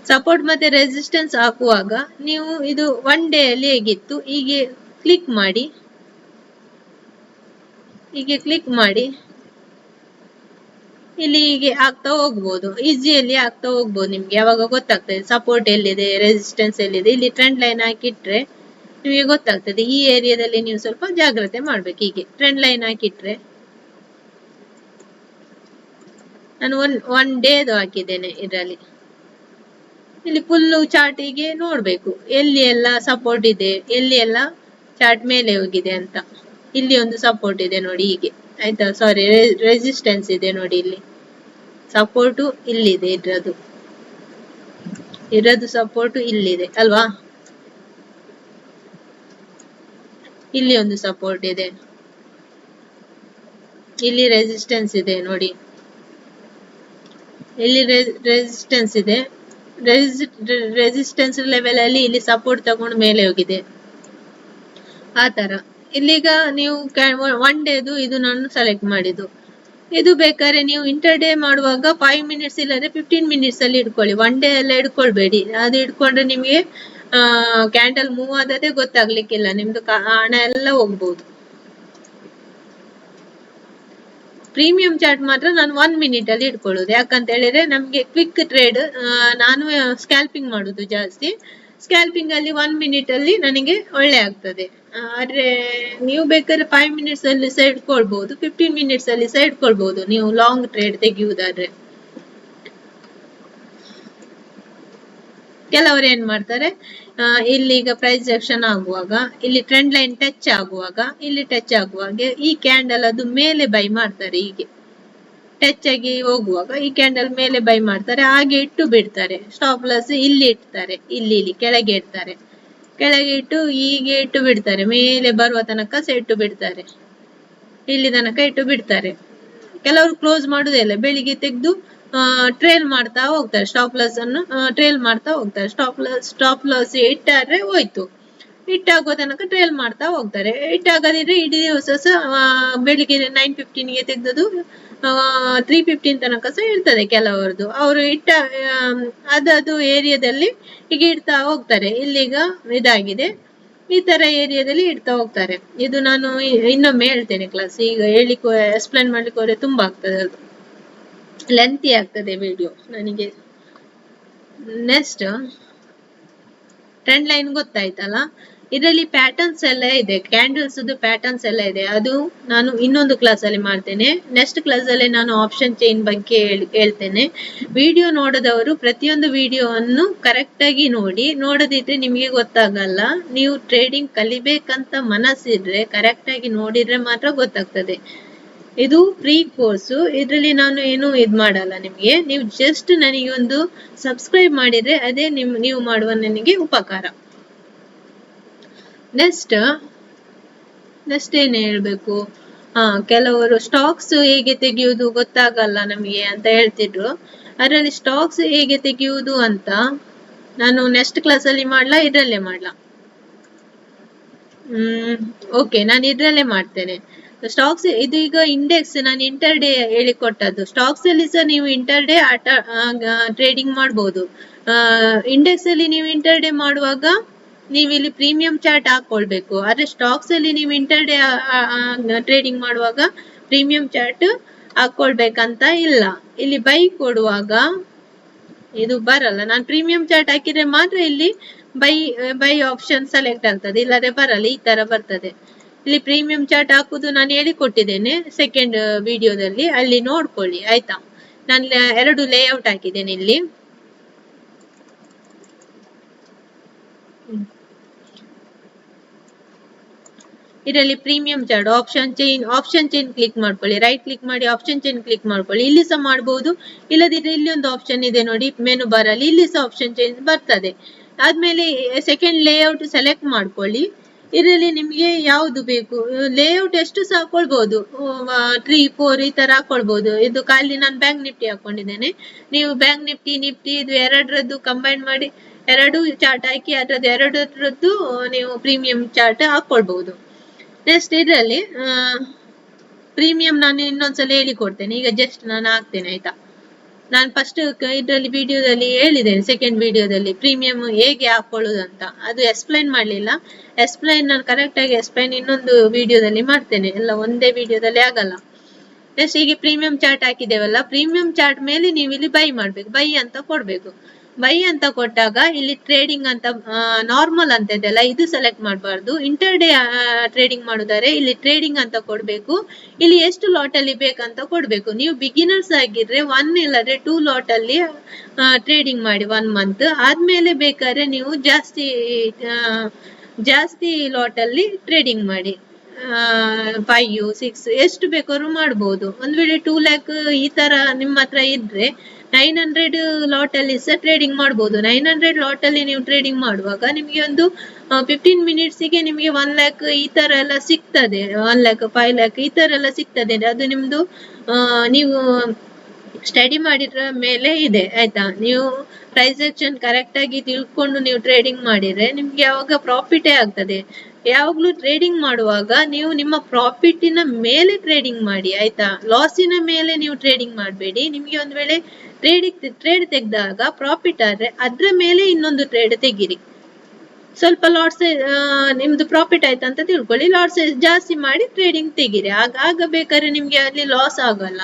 ಸಪೋರ್ಟ್ ಮತ್ತೆ ರೆಸಿಸ್ಟೆನ್ಸ್ ಹಾಕುವಾಗ ನೀವು ಇದು ಒನ್ ಡೇ ಅಲ್ಲಿ ಹೇಗಿತ್ತು ಹೀಗೆ ಕ್ಲಿಕ್ ಮಾಡಿ, ಇಲ್ಲಿ ಹೀಗೆ ಆಗ್ತಾ ಹೋಗ್ಬೋದು. ಈಸಿಯಲ್ಲಿ ಆಗ್ತಾ ಹೋಗ್ಬೋದು. ನಿಮ್ಗೆ ಯಾವಾಗ ಗೊತ್ತಾಗ್ತದೆ ಸಪೋರ್ಟ್ ಎಲ್ಲಿದೆ, ರೆಸಿಸ್ಟೆನ್ಸ್ ಎಲ್ಲಿದೆ. ಇಲ್ಲಿ ಟ್ರೆಂಡ್ ಲೈನ್ ಹಾಕಿಟ್ರೆ ನಿಮಗೆ ಗೊತ್ತಾಗ್ತದೆ. ಈ ಏರಿಯಾದಲ್ಲಿ ನೀವು ಸ್ವಲ್ಪ ಜಾಗ್ರತೆ ಮಾಡ್ಬೇಕು. ಹೀಗೆ ಟ್ರೆಂಡ್ ಲೈನ್ ಹಾಕಿಟ್ರೆ, ನಾನು ಒನ್ ಡೇದು ಹಾಕಿದ್ದೇನೆ ಇದರಲ್ಲಿ. ಇಲ್ಲಿ ಫುಲ್ಲು ಚಾರ್ಟಿಗೆ ನೋಡ್ಬೇಕು ಎಲ್ಲಿ ಎಲ್ಲ ಸಪೋರ್ಟ್ ಇದೆ, ಎಲ್ಲಿ ಎಲ್ಲ ಚಾರ್ಟ್ ಮೇಲೆ ಹೋಗಿದೆ ಅಂತ. ಇಲ್ಲಿ ಒಂದು ಸಪೋರ್ಟ್ ಇದೆ ನೋಡಿ, ಹೀಗೆ. ಆಯ್ತಾ? ಸಾರಿ, ರೆಸಿಸ್ಟೆನ್ಸ್ ಇದೆ ನೋಡಿ. ಇಲ್ಲಿ ಸಪೋರ್ಟು ಇಲ್ಲಿದೆ, ಇರೋದು ಸಪೋರ್ಟು ಇಲ್ಲಿದೆ ಅಲ್ವಾ? ಇಲ್ಲಿ ಒಂದು ಸಪೋರ್ಟ್ ಇದೆ, ಇಲ್ಲಿ ರೆಸಿಸ್ಟೆನ್ಸ್ ಇದೆ ನೋಡಿ. ಇಲ್ಲಿ ರೆಸಿಸ್ಟೆನ್ಸ್ ಇದೆ, ರೆಸಿಸ್ಟೆನ್ಸ್ ಲೆವೆಲ್ ಅಲ್ಲಿ ಇಲ್ಲಿ ಸಪೋರ್ಟ್ ತಗೊಂಡು ಮೇಲೆ ಹೋಗಿದೆ. ಆ ತರ ಇಲ್ಲಿಗ ನೀವು ಒನ್ ಡೇದು ಇದು ನಾನು ಸೆಲೆಕ್ಟ್ ಮಾಡಿದ್ದು. ಇದು ಬೇಕಾದ್ರೆ ನೀವು ಇಂಟರ್ ಡೇ ಮಾಡುವಾಗ 5 ಮಿನಿಟ್ಸ್ ಇಲ್ಲದ್ರೆ 15 ಮಿನಿಟ್ಸ್ ಅಲ್ಲಿ ಇಟ್ಕೊಳ್ಳಿ. ಒನ್ ಡೇ ಎಲ್ಲ ಇಟ್ಕೊಳ್ಬೇಡಿ. ಅದು ಇಟ್ಕೊಂಡ್ರೆ ನಿಮಗೆ ಕ್ಯಾಂಡಲ್ ಮೂವ್ ಆದದೇ ಗೊತ್ತಾಗ್ಲಿಕ್ಕಿಲ್ಲ, ನಿಮ್ದು ಹಣ ಎಲ್ಲ ಹೋಗ್ಬೋದು. ಪ್ರೀಮಿಯಂ ಚಾರ್ಟ್ ಮಾತ್ರ ನಾನು 1 ಮಿನಿಟ್ ಅಲ್ಲಿ ಇಟ್ಕೊಳ್ಳೋದು. ಯಾಕಂತ ಹೇಳಿದ್ರೆ ನಮ್ಗೆ ಕ್ವಿಕ್ ಟ್ರೇಡ್, ನಾನು ಸ್ಕ್ಯಾಲ್ಪಿಂಗ್ ಮಾಡುದು ಜಾಸ್ತಿ. ಸ್ಕ್ಯಾಲ್ಪಿಂಗ್ ಅಲ್ಲಿ 1 ಮಿನಿಟ್ ಅಲ್ಲಿ ನನಗೆ ಒಳ್ಳೆ ಆಗ್ತದೆ. ಆದ್ರೆ ನೀವು ಬೇಕಾದ್ರೆ 5 ಮಿನಿಟ್ಸ್ ಅಲ್ಲಿ ಸಹ ಇಟ್ಕೊಳ್ಬಹುದು, 15 ಮಿನಿಟ್ಸ್ ಅಲ್ಲಿ ಸಹ ಇಟ್ಕೊಳ್ಬಹುದು ನೀವು ಲಾಂಗ್ ಟ್ರೇಡ್ ತೆಗೆಯುವುದಾದ್ರೆ. ಕೆಲವರು ಏನ್ ಮಾಡ್ತಾರೆ, ಇಲ್ಲಿ ಈಗ ಪ್ರೈಸ್ ಆಕ್ಷನ್ ಆಗುವಾಗ, ಇಲ್ಲಿ ಟ್ರೆಂಡ್ ಲೈನ್ ಟಚ್ ಆಗುವಾಗ ಈ ಕ್ಯಾಂಡಲ್ ಅದು ಮೇಲೆ ಬೈ ಮಾಡ್ತಾರೆ. ಹೀಗೆ ಟಚ್ ಆಗಿ ಹೋಗುವಾಗ ಈ ಕ್ಯಾಂಡಲ್ ಮೇಲೆ ಬೈ ಮಾಡ್ತಾರೆ, ಹಾಗೆ ಇಟ್ಟು ಬಿಡ್ತಾರೆ. ಸ್ಟಾಪ್ ಲಾಸ್ ಇಲ್ಲಿ ಇಡ್ತಾರೆ, ಇಲ್ಲಿ ಕೆಳಗೆ ಇಡ್ತಾರೆ. ಕೆಳಗೆ ಇಟ್ಟು ಹೀಗೆ ಇಟ್ಟು ಬಿಡ್ತಾರೆ, ಮೇಲೆ ಬರುವ ತನಕ ಸಹ ಇಟ್ಟು ಬಿಡ್ತಾರೆ, ಇಲ್ಲಿ ತನಕ ಇಟ್ಟು ಬಿಡ್ತಾರೆ. ಕೆಲವರು ಕ್ಲೋಸ್ ಮಾಡುದಿಲ್ಲ, ಬೆಳಿಗ್ಗೆ ತೆಗೆದು ಟ್ರೇಲ್ ಮಾಡ್ತಾ ಹೋಗ್ತಾರೆ. ಸ್ಟಾಪ್ ಲಾಸ್ ಅನ್ನು ಟ್ರೇಲ್ ಮಾಡ್ತಾ ಹೋಗ್ತಾರೆ. ಸ್ಟಾಪ್ ಲಾಸ್ ಇಟ್ಟಾದ್ರೆ ಹೋಯ್ತು, ಇಟ್ಟಾಗೋ ತನಕ ಟ್ರೇಲ್ ಮಾಡ್ತಾ ಹೋಗ್ತಾರೆ. ಇಟ್ಟಾಗದಿದ್ರೆ ಇಡೀ ದಿವಸ ಸಹ ಬೆಳಿಗ್ಗೆ 9:15ಗೆ ತೆಗೆದದು 3:15 ತನಕ ಸಹ ಇರ್ತದೆ ಕೆಲವರದು. ಅವರು ಅದು ಏರಿಯಾದಲ್ಲಿ ಹೀಗೆ ಇಡ್ತಾ ಹೋಗ್ತಾರೆ. ಇಲ್ಲಿಗ ಇದಾಗಿದೆ, ಈ ತರ ಏರಿಯಾದಲ್ಲಿ ಇಡ್ತಾ ಹೋಗ್ತಾರೆ. ಇದು ನಾನು ಇನ್ನೊಮ್ಮೆ ಹೇಳ್ತೇನೆ ಕ್ಲಾಸ್. ಈಗ ಎಕ್ಸ್ಪ್ಲೈನ್ ಮಾಡ್ಲಿಕ್ಕೆ ಹೋದ್ರೆ ತುಂಬಾ ಆಗ್ತದೆ, ಅದು ಲೆಂತಿ ಆಗ್ತದೆ ವಿಡಿಯೋ ನನಗೆ. ನೆಕ್ಸ್ಟ್ ಟ್ರೆಂಡ್ ಲೈನ್ ಗೊತ್ತಾಯ್ತಲ್ಲ. ಇದರಲ್ಲಿ ಪ್ಯಾಟರ್ನ್ಸ್ ಎಲ್ಲ ಇದೆ, ಕ್ಯಾಂಡಲ್ಸ್ ಪ್ಯಾಟರ್ನ್ಸ್ ಎಲ್ಲ ಇದೆ. ಅದು ನಾನು ಇನ್ನೊಂದು ಕ್ಲಾಸ್ ಅಲ್ಲಿ ಮಾಡ್ತೇನೆ. ನೆಕ್ಸ್ಟ್ ಕ್ಲಾಸ್ ಅಲ್ಲಿ ನಾನು ಆಪ್ಷನ್ ಚೈನ್ ಬಗ್ಗೆ ಹೇಳ್ತೇನೆ. ವಿಡಿಯೋ ನೋಡದವರು ಪ್ರತಿಯೊಂದು ವಿಡಿಯೋವನ್ನು ಕರೆಕ್ಟ್ ಆಗಿ ನೋಡಿ, ನೋಡದಿದ್ರೆ ನಿಮಗೆ ಗೊತ್ತಾಗಲ್ಲ. ನೀವು ಟ್ರೇಡಿಂಗ್ ಕಲಿಬೇಕಂತ ಮನಸ್ಸಿದ್ರೆ ಕರೆಕ್ಟ್ ಆಗಿ ನೋಡಿದ್ರೆ ಮಾತ್ರ ಗೊತ್ತಾಗ್ತದೆ. ಇದು ಫ್ರೀ ಕೋರ್ಸು, ಇದರಲ್ಲಿ ನಾನು ಏನು ಮಾಡಲ್ಲ ನಿಮಗೆ. ನೀವು ಜಸ್ಟ್ ನನಗೆ ಒಂದು ಸಬ್ಸ್ಕ್ರೈಬ್ ಮಾಡಿದ್ರೆ ಅದೇ ನೀವು ಮಾಡುವ ನನಗೆ ಉಪಕಾರ. ನೆಕ್ಸ್ಟ್ ಏನ್ ಹೇಳ್ಬೇಕು, ಕೆಲವರು ಸ್ಟಾಕ್ಸ್ ಹೇಗೆ ತೆಗೆಯುವುದು ಗೊತ್ತಾಗಲ್ಲ ನಮಗೆ ಅಂತ ಹೇಳ್ತಿದ್ರು. ಅದರಲ್ಲಿ ಸ್ಟಾಕ್ಸ್ ಹೇಗೆ ತೆಗೆಯುವುದು ಅಂತ ನಾನು ನೆಕ್ಸ್ಟ್ ಕ್ಲಾಸ್ ಅಲ್ಲಿ ಮಾಡ್ಲಾ, ಇದ್ರಲ್ಲೇ ಮಾಡ್ಲಾ? ಓಕೆ, ನಾನು ಇದ್ರಲ್ಲೇ ಮಾಡ್ತೇನೆ. ಸ್ಟಾಕ್ಸ್ ಇದು ಈಗ ಇಂಡೆಕ್ಸ್ ನಾನು ಇಂಟರ್ ಡೇ ಹೇಳಿಕೊಟ್ಟದ್ದು. ಸ್ಟಾಕ್ಸ್ ಅಲ್ಲಿ ಸಹ ನೀವು ಇಂಟರ್ ಡೇ ಟ್ರೇಡಿಂಗ್ ಮಾಡಬಹುದು. ಇಂಡೆಕ್ಸ್ ಅಲ್ಲಿ ನೀವು ಇಂಟರ್ ಡೇ ಮಾಡುವಾಗ ನೀವು ಇಲ್ಲಿ ಪ್ರೀಮಿಯಂ ಚಾರ್ಟ್ ಹಾಕೊಳ್ಬೇಕು. ಆದ್ರೆ ಸ್ಟಾಕ್ಸ್ ಅಲ್ಲಿ ನೀವು ಇಂಟರ್ ಡೇ ಟ್ರೇಡಿಂಗ್ ಮಾಡುವಾಗ ಪ್ರೀಮಿಯಂ ಚಾರ್ಟ್ ಹಾಕೊಳ್ಬೇಕಂತ ಇಲ್ಲ. ಇಲ್ಲಿ ಬೈ ಕೊಡುವಾಗ ಇದು ಬರಲ್ಲ. ನಾನು ಪ್ರೀಮಿಯಂ ಚಾರ್ಟ್ ಹಾಕಿದ್ರೆ ಮಾತ್ರ ಇಲ್ಲಿ ಬೈ ಆಪ್ಷನ್ ಸೆಲೆಕ್ಟ್ ಆಗ್ತದೆ, ಇಲ್ಲದೆ ಬರಲ್ಲ. ಈ ತರ ಬರ್ತದೆ. ಇಲ್ಲಿ ಪ್ರೀಮಿಯಂ ಚಾರ್ಟ್ ಹಾಕುದು ನಾನು ಹೇಳಿಕೊಟ್ಟಿದ್ದೇನೆ ಸೆಕೆಂಡ್ ವಿಡಿಯೋದಲ್ಲಿ, ಅಲ್ಲಿ ನೋಡ್ಕೊಳ್ಳಿ ಆಯ್ತಾ. ನಾನು 2 ಲೇಔಟ್ ಹಾಕಿದ್ದೇನೆ ಇಲ್ಲಿ. ಇದರಲ್ಲಿ premium chart option chain click ಮಾಡ್ಕೊಳ್ಳಿ. ರೈಟ್ ಕ್ಲಿಕ್ ಮಾಡಿ ಆಪ್ಷನ್ ಚೈನ್ ಕ್ಲಿಕ್ ಮಾಡ್ಕೊಳ್ಳಿ. ಇಲ್ಲಿ ಸಹ ಮಾಡಬಹುದು, ಇಲ್ಲದಿದ್ರೆ ಇಲ್ಲಿ ಒಂದು ಆಪ್ಷನ್ ಇದೆ ನೋಡಿ ಮೆನು ಬಾರ್ ಅಲ್ಲಿ, ಇಲ್ಲಿ ಸಹ ಆಪ್ಷನ್ ಚೈನ್ ಬರ್ತದೆ. ಆದ್ಮೇಲೆ ಸೆಕೆಂಡ್ ಲೇಔಟ್ ಸೆಲೆಕ್ಟ್ ಮಾಡ್ಕೊಳ್ಳಿ. ಇದರಲ್ಲಿ ನಿಮ್ಗೆ ಯಾವ್ದು ಬೇಕು ಲೇಔಟ್ ಎಷ್ಟು ಸಹ ಹಾಕೊಳ್ಬಹುದು, 3, 4 ಈ ತರ ಹಾಕೊಳ್ಬಹುದು. ಇದು ಖಾಲಿ ನಾನು ಬ್ಯಾಂಕ್ ನಿಫ್ಟಿ ಹಾಕೊಂಡಿದ್ದೇನೆ. ನೀವು ಬ್ಯಾಂಕ್ ನಿಫ್ಟಿ ಇದು ಎರಡರದ್ದು ಕಂಬೈನ್ ಮಾಡಿ 2 ಚಾರ್ಟ್ ಹಾಕಿ ಅದ್ರದ್ದು ಎರಡರದ್ದು ನೀವು ಪ್ರೀಮಿಯಂ ಚಾರ್ಟ್ ಹಾಕೊಳ್ಬಹುದು. ನೆಕ್ಸ್ಟ್ ಇದರಲ್ಲಿ ಪ್ರೀಮಿಯಂ ನಾನು ಇನ್ನೊಂದ್ಸಲ ಹೇಳಿಕೊಡ್ತೇನೆ. ಈಗ ಜಸ್ಟ್ ನಾನು ಹಾಕ್ತೇನೆ ಆಯ್ತಾ. ನಾನು ಫಸ್ಟ್ ಇದರಲ್ಲಿ ವಿಡಿಯೋದಲ್ಲಿ ಹೇಳಿದ್ದೇನೆ, ಸೆಕೆಂಡ್ ವಿಡಿಯೋದಲ್ಲಿ ಪ್ರೀಮಿಯಂ ಹೇಗೆ ಹಾಕೊಳ್ಳುದು ಅಂತ. ಅದು ಎಕ್ಸ್ಪ್ಲೈನ್ ಮಾಡ್ಲಿಲ್ಲ. ನಾನು ಕರೆಕ್ಟ್ ಆಗಿ ಎಕ್ಸ್ಪ್ಲೈನ್ ಇನ್ನೊಂದು ವಿಡಿಯೋದಲ್ಲಿ ಮಾಡ್ತೇನೆ, ಎಲ್ಲ ಒಂದೇ ವಿಡಿಯೋದಲ್ಲಿ ಆಗಲ್ಲ. ನೆಕ್ಸ್ಟ್ ಹೀಗೆ ಪ್ರೀಮಿಯಂ ಚಾರ್ಟ್ ಹಾಕಿದ್ದೇವಲ್ಲ, ಪ್ರೀಮಿಯಂ ಚಾರ್ಟ್ ಮೇಲೆ ನೀವು ಇಲ್ಲಿ ಬೈ ಮಾಡ್ಬೇಕು, ಬೈ ಅಂತ ಕೊಡ್ಬೇಕು. ಬೈ ಅಂತ ಕೊಟ್ಟಾಗ ಇಲ್ಲಿ ಟ್ರೇಡಿಂಗ್ ಅಂತ ನಾರ್ಮಲ್ ಅಂತ ಇದೆಯಲ್ಲ, ಇದು ಸೆಲೆಕ್ಟ್ ಮಾಡಬಾರ್ದು. ಇಂಟರ್ ಡೇ ಟ್ರೇಡಿಂಗ್ ಮಾಡುದಾರೆ ಇಲ್ಲಿ ಟ್ರೇಡಿಂಗ್ ಅಂತ ಕೊಡ್ಬೇಕು. ಇಲ್ಲಿ ಎಷ್ಟು ಲಾಟ್ ಅಲ್ಲಿ ಬೇಕಂತ ಕೊಡ್ಬೇಕು. ನೀವು ಬಿಗಿನರ್ಸ್ ಆಗಿದ್ರೆ 1 ಇಲ್ಲದ್ರೆ 2 ಲಾಟ್ ಅಲ್ಲಿ ಟ್ರೇಡಿಂಗ್ ಮಾಡಿ 1 ಮಂತ್ ಆದ್ಮೇಲೆ ಬೇಕಾದ್ರೆ ನೀವು ಜಾಸ್ತಿ ಲಾಟ್ ಅಲ್ಲಿ ಟ್ರೇಡಿಂಗ್ ಮಾಡಿ. 5, 6 ಎಷ್ಟು ಬೇಕಾದ್ರೂ ಮಾಡ್ಬೋದು. ಒಂದ್ ವೇಳೆ 2 ಲ್ಯಾಕ್ ಈ ತರ ನಿಮ್ಮ ಹತ್ರ ಇದ್ರೆ 900 ಲಾಟ್ ಅಲ್ಲಿ ಸಹ ಟ್ರೇಡಿಂಗ್ ಮಾಡ್ಬೋದು. 900 ಲಾಟ್ ಅಲ್ಲಿ ನೀವು ಟ್ರೇಡಿಂಗ್ ಮಾಡುವಾಗ ನಿಮ್ಗೆ ಒಂದು 15 ಮಿನಿಟ್ಸಿಗೆ ನಿಮ್ಗೆ 1 ಲ್ಯಾಕ್ ಈ ತರ ಎಲ್ಲ ಸಿಗ್ತದೆ. 1 ಲ್ಯಾಕ್ 5 ಲ್ಯಾಕ್ ಈ ತರ ಎಲ್ಲ ಸಿಗ್ತದೆ. ಅದು ನಿಮ್ದು ನೀವು ಸ್ಟಡಿ ಮಾಡಿದ್ರ ಮೇಲೆ ಇದೆ ಆಯ್ತಾ. ನೀವು ಪ್ರೈಸ್ ಆಕ್ಷನ್ ಕರೆಕ್ಟ್ ಆಗಿ ತಿಳ್ಕೊಂಡು ನೀವು ಟ್ರೇಡಿಂಗ್ ಮಾಡಿದ್ರೆ ನಿಮ್ಗೆ ಯಾವಾಗ ಪ್ರಾಫಿಟೇ ಆಗ್ತದೆ. ಯಾವಾಗ್ಲೂ ಟ್ರೇಡಿಂಗ್ ಮಾಡುವಾಗ ನೀವು ನಿಮ್ಮ ಪ್ರಾಫಿಟಿನ ಮೇಲೆ ಟ್ರೇಡಿಂಗ್ ಮಾಡಿ ಆಯ್ತಾ. ಲಾಸಿನ ಮೇಲೆ ನೀವು ಟ್ರೇಡಿಂಗ್ ಮಾಡಬೇಡಿ. ನಿಮ್ಗೆ ಒಂದ್ ವೇಳೆ ಟ್ರೇಡ್ ತೆಗೆದಾಗ ಪ್ರಾಫಿಟ್ ಆದ್ರೆ ಅದ್ರ ಮೇಲೆ ಇನ್ನೊಂದು ಟ್ರೇಡ್ ತೆಗೀರಿ. ಸ್ವಲ್ಪ ಲಾಟ್ಸ್ ನಿಮ್ದು ಪ್ರಾಫಿಟ್ ಆಯ್ತಾ ಅಂತ ತಿಳ್ಕೊಳ್ಳಿ, ಲಾಟ್ಸ್ ಜಾಸ್ತಿ ಮಾಡಿ ಟ್ರೇಡಿಂಗ್ ತೆಗೀರಿ. ಆಗ ಬೇಕಾದ್ರೆ ನಿಮ್ಗೆ ಅಲ್ಲಿ ಲಾಸ್ ಆಗಲ್ಲ.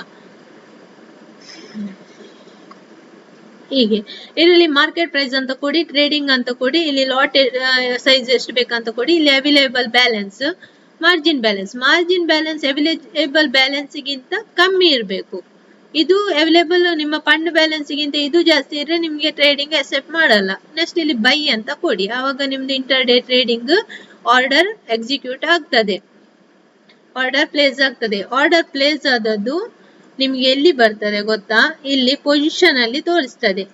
ಹೀಗೆ ಇದರಲ್ಲಿ ಮಾರ್ಕೆಟ್ ಪ್ರೈಸ್ ಅಂತ ಕೊಡಿ, ಟ್ರೇಡಿಂಗ್ ಅಂತ ಕೊಡಿ, ಇಲ್ಲಿ ಲಾಟ್ ಸೈಜ್ ಎಷ್ಟು ಬೇಕಂತ ಕೊಡಿ. ಇಲ್ಲಿ available balance, margin balance available balance ಗಿಂತ ಕಮ್ಮಿ ಇರಬೇಕು. ಇದು ಅವೈಲೇಬಲ್ ನಿಮ್ಮ ಫಂಡ್ ಬ್ಯಾಲೆನ್ಸ್ ಗಿಂತ ಇದು ಜಾಸ್ತಿ ಇದ್ರೆ ನಿಮ್ಗೆ ಟ್ರೇಡಿಂಗ್ ಅಕ್ಸೆಪ್ಟ್ ಮಾಡಲ್ಲ. ನೆಕ್ಸ್ಟ್ ಇಲ್ಲಿ ಬೈ ಅಂತ ಕೊಡಿ. ಆವಾಗ ನಿಮ್ದು inter day trading order execute ಆಗ್ತದೆ, ಆರ್ಡರ್ ಪ್ಲೇಸ್ ಆಗ್ತದೆ. ಆರ್ಡರ್ ಪ್ಲೇಸ್ ಆದದ್ದು ನಿಮ್ಗೆ ಎಲ್ಲಿ ಬರ್ತದೆ ಗೊತ್ತಾ, ಇಲ್ಲಿ ಪೊಸಿಷನ್ ಅಲ್ಲಿ ತೋರಿಸ್ತದೆ.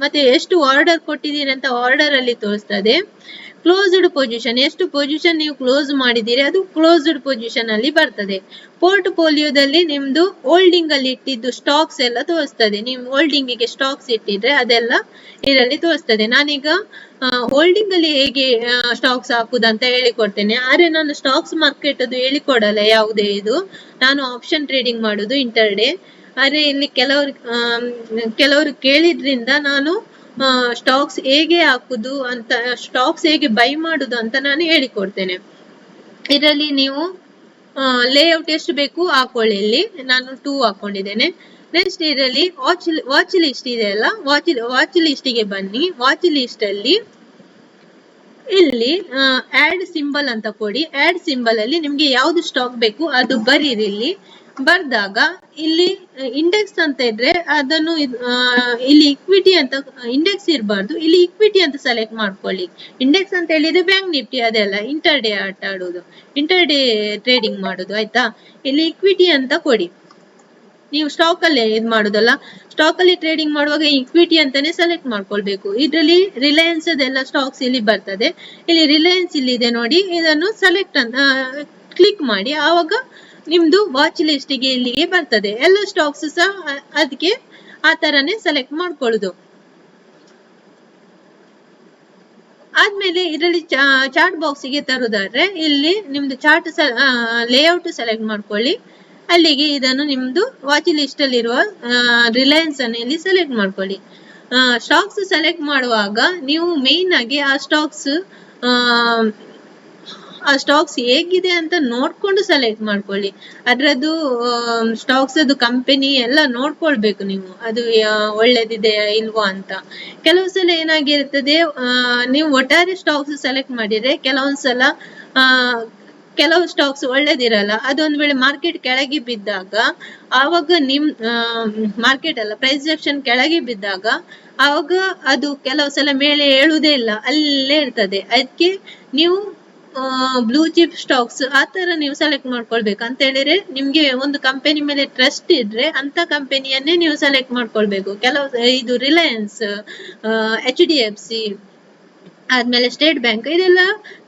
ಮತ್ತೆ ಎಷ್ಟು ಆರ್ಡರ್ ಕೊಟ್ಟಿದ್ದೀರಿ ಅಂತ ಆರ್ಡರ್ ಅಲ್ಲಿ ತೋರಿಸ್ತದೆ. ಕ್ಲೋಸ್ಡ್ ಪೊಸಿಷನ್, ಎಷ್ಟು ಪೊಸಿಷನ್ ನೀವು ಕ್ಲೋಸ್ ಮಾಡಿದ್ದೀರಿ ಅದು ಕ್ಲೋಸ್ಡ್ ಪೊಸಿಷನ್ ಅಲ್ಲಿ ಬರ್ತದೆ. ಪೋರ್ಟ್ಫೋಲಿಯೋದಲ್ಲಿ ನಿಮ್ದು ಹೋಲ್ಡಿಂಗ್ ಅಲ್ಲಿ ಇಟ್ಟಿದ್ದು ಸ್ಟಾಕ್ಸ್ ಎಲ್ಲ ತೋರಿಸ್ತದೆ. ನೀವು ಹೋಲ್ಡಿಂಗ್ ಗೆ ಸ್ಟಾಕ್ಸ್ ಇಟ್ಟಿದ್ರೆ ಅದೆಲ್ಲ ಇದರಲ್ಲಿ ತೋರಿಸ್ತದೆ. ನಾನೀಗ ಹೋಲ್ಡಿಂಗ್ ಅಲ್ಲಿ ಹೇಗೆ ಸ್ಟಾಕ್ಸ್ ಹಾಕುದಂತ ಹೇಳಿಕೊಡ್ತೇನೆ. ಆದ್ರೆ ನಾನು ಸ್ಟಾಕ್ಸ್ ಮಾರ್ಕೆಟ್ ಅದು ಹೇಳಿಕೊಡಲ್ಲ ಯಾವುದೇ ಇದು. ನಾನು ಆಪ್ಷನ್ ಟ್ರೇಡಿಂಗ್ ಮಾಡುದು ಇಂಟರ್ ಡೇ. ಆದ್ರೆ ಇಲ್ಲಿ ಕೆಲವರು ಕೇಳಿದ್ರಿಂದ ನಾನು ಸ್ಟಾಕ್ಸ್ ಹೇಗೆ ಹಾಕುದು ಅಂತ, ಸ್ಟಾಕ್ಸ್ ಹೇಗೆ ಬೈ ಮಾಡುದು ಅಂತ ನಾನು ಹೇಳಿಕೊಡ್ತೇನೆ. ಇದರಲ್ಲಿ ನೀವು ಲೇಔಟ್ ಎಷ್ಟು ಬೇಕು ಹಾಕೊಳ್ಳಿ. ಇಲ್ಲಿ ನಾನು 2 ಹಾಕೊಂಡಿದ್ದೇನೆ. ನೆಕ್ಸ್ಟ್ ಇದರಲ್ಲಿ ವಾಚ್ ಲಿಸ್ಟ್ ಇದೆ ಅಲ್ಲ, ವಾಚ್ ಲಿಸ್ಟ್ ಗೆ ಬನ್ನಿ. ವಾಚ್ ಲಿಸ್ಟ್ ಅಲ್ಲಿ ಇಲ್ಲಿ ಆಡ್ ಸಿಂಬಲ್ ಅಂತ ಕೊಡಿ. ಆಡ್ ಸಿಂಬಲ್ ಅಲ್ಲಿ ನಿಮ್ಗೆ ಯಾವ್ದು ಸ್ಟಾಕ್ ಬೇಕು ಅದು ಬರೀರಿ. ಇಲ್ಲಿ ಬರ್ದಾಗ ಇಲ್ಲಿ ಇಂಡೆಕ್ಸ್ ಅಂತ ಇದ್ರೆ ಅದನ್ನು ಇಲ್ಲಿ ಇಕ್ವಿಟಿ ಅಂತ ಇಂಡೆಕ್ಸ್ ಇರಬಾರ್ದು, ಇಲ್ಲಿ ಇಕ್ವಿಟಿ ಅಂತ ಸೆಲೆಕ್ಟ್ ಮಾಡ್ಕೊಳ್ಳಿ. ಇಂಡೆಕ್ಸ್ ಅಂತ ಹೇಳಿದ್ರೆ ಬ್ಯಾಂಕ್ ನಿಫ್ಟಿ ಅದೆಲ್ಲ ಇಂಟರ್ ಡೇ ಆಟ ಆಡುದು, ಇಂಟರ್ ಡೇ ಟ್ರೇಡಿಂಗ್ ಮಾಡುದು ಆಯ್ತಾ. ಇಲ್ಲಿ ಇಕ್ವಿಟಿ ಅಂತ ಕೊಡಿ. ನೀವು ಸ್ಟಾಕ್ ಅಲ್ಲಿ ಮಾಡುದಲ್ಲ, ಸ್ಟಾಕ್ ಅಲ್ಲಿ ಟ್ರೇಡಿಂಗ್ ಮಾಡುವಾಗ ಇಕ್ವಿಟಿ ಅಂತಾನೆ ಸೆಲೆಕ್ಟ್ ಮಾಡ್ಕೊಳ್ಬೇಕು. ಇದರಲ್ಲಿ ರಿಲಯನ್ಸ್ ಅದೆಲ್ಲ ಸ್ಟಾಕ್ಸ್ ಇಲ್ಲಿ ಬರ್ತದೆ. ಇಲ್ಲಿ ರಿಲಯನ್ಸ್ ಇಲ್ಲಿ ಇದೆ ನೋಡಿ, ಇದನ್ನು ಸೆಲೆಕ್ಟ್ ಅಂತ ಕ್ಲಿಕ್ ಮಾಡಿ. ಆವಾಗ ನಿಮ್ದು ವಾಚ್ ಲಿಸ್ಟ್ ಗೆ ಇಲ್ಲಿಗೆ ಬರ್ತದೆ. ಎಲ್ಲ ಸ್ಟಾಕ್ಸ್ ಸಹ ಅದಕ್ಕೆ ಆ ತರನೇ ಸೆಲೆಕ್ಟ್ ಮಾಡ್ಕೊಳ್ಳುದು. ಆದ್ಮೇಲೆ ಇದರಲ್ಲಿ ಚಾರ್ಟ್ ಬಾಕ್ಸಿಗೆ ತರುದಾದ್ರೆ ಇಲ್ಲಿ ನಿಮ್ದು ಚಾರ್ಟ್ ಲೇಔಟ್ ಸೆಲೆಕ್ಟ್ ಮಾಡ್ಕೊಳ್ಳಿ. ಅಲ್ಲಿಗೆ ಇದನ್ನು ನಿಮ್ದು ವಾಚ್ ಲಿಸ್ಟ್ ಅಲ್ಲಿರುವ ರಿಲಯನ್ಸ್ ಅನ್ನು ಇಲ್ಲಿ ಸೆಲೆಕ್ಟ್ ಮಾಡ್ಕೊಳ್ಳಿ. ಸ್ಟಾಕ್ಸ್ ಸೆಲೆಕ್ಟ್ ಮಾಡುವಾಗ ನೀವು ಮೇನ್ ಆಗಿ ಆ ಸ್ಟಾಕ್ಸ್ ಹೇಗಿದೆ ಅಂತ ನೋಡ್ಕೊಂಡು ಸೆಲೆಕ್ಟ್ ಮಾಡ್ಕೊಳ್ಳಿ. ಅದ್ರದ್ದು ಸ್ಟಾಕ್ಸ್ ಅದು ಕಂಪನಿ ಎಲ್ಲ ನೋಡ್ಕೊಳ್ಬೇಕು ನೀವು, ಅದು ಒಳ್ಳೇದಿದೆಯಾ ಇಲ್ವಾ ಅಂತ. ಕೆಲವು ಸಲ ಏನಾಗಿರ್ತದೆ, ನೀವು ಒಟ್ಟಾರೆ ಸ್ಟಾಕ್ಸ್ ಸೆಲೆಕ್ಟ್ ಮಾಡಿದ್ರೆ ಕೆಲವೊಂದ್ಸಲ ಕೆಲವು ಸ್ಟಾಕ್ಸ್ ಒಳ್ಳೇದಿರಲ್ಲ. ಅದೊಂದು ವೇಳೆ ಮಾರ್ಕೆಟ್ ಕೆಳಗೆ ಬಿದ್ದಾಗ ಆವಾಗ ಮಾರ್ಕೆಟ್ ಅಲ್ಲ, ಪ್ರೈಸ್ ಆಕ್ಷನ್ ಕೆಳಗೆ ಬಿದ್ದಾಗ ಆವಾಗ ಅದು ಕೆಲವು ಸಲ ಮೇಲೆ ಏಳುವುದೇ ಇಲ್ಲ, ಅಲ್ಲೇ ಇರ್ತದೆ. ಅದಕ್ಕೆ ನೀವು ಬ್ಲೂ ಚಿಪ್ ಸ್ಟಾಕ್ಸ್ ಆ ತರ ನೀವು ಸೆಲೆಕ್ಟ್ ಮಾಡ್ಕೊಳ್ಬೇಕು. ಅಂತ ಹೇಳಿದ್ರೆ ನಿಮ್ಗೆ ಒಂದು ಕಂಪನಿ ಮೇಲೆ ಟ್ರಸ್ಟ್ ಇದ್ರೆ ಅಂತ ಕಂಪನಿಯನ್ನೇ ನೀವು ಸೆಲೆಕ್ಟ್ ಮಾಡ್ಕೊಳ್ಬೇಕು. ಇದು ರಿಲಯನ್ಸ್, HDFC, ಆದ್ಮೇಲೆ ಸ್ಟೇಟ್ ಬ್ಯಾಂಕ್, ಇದೆಲ್ಲ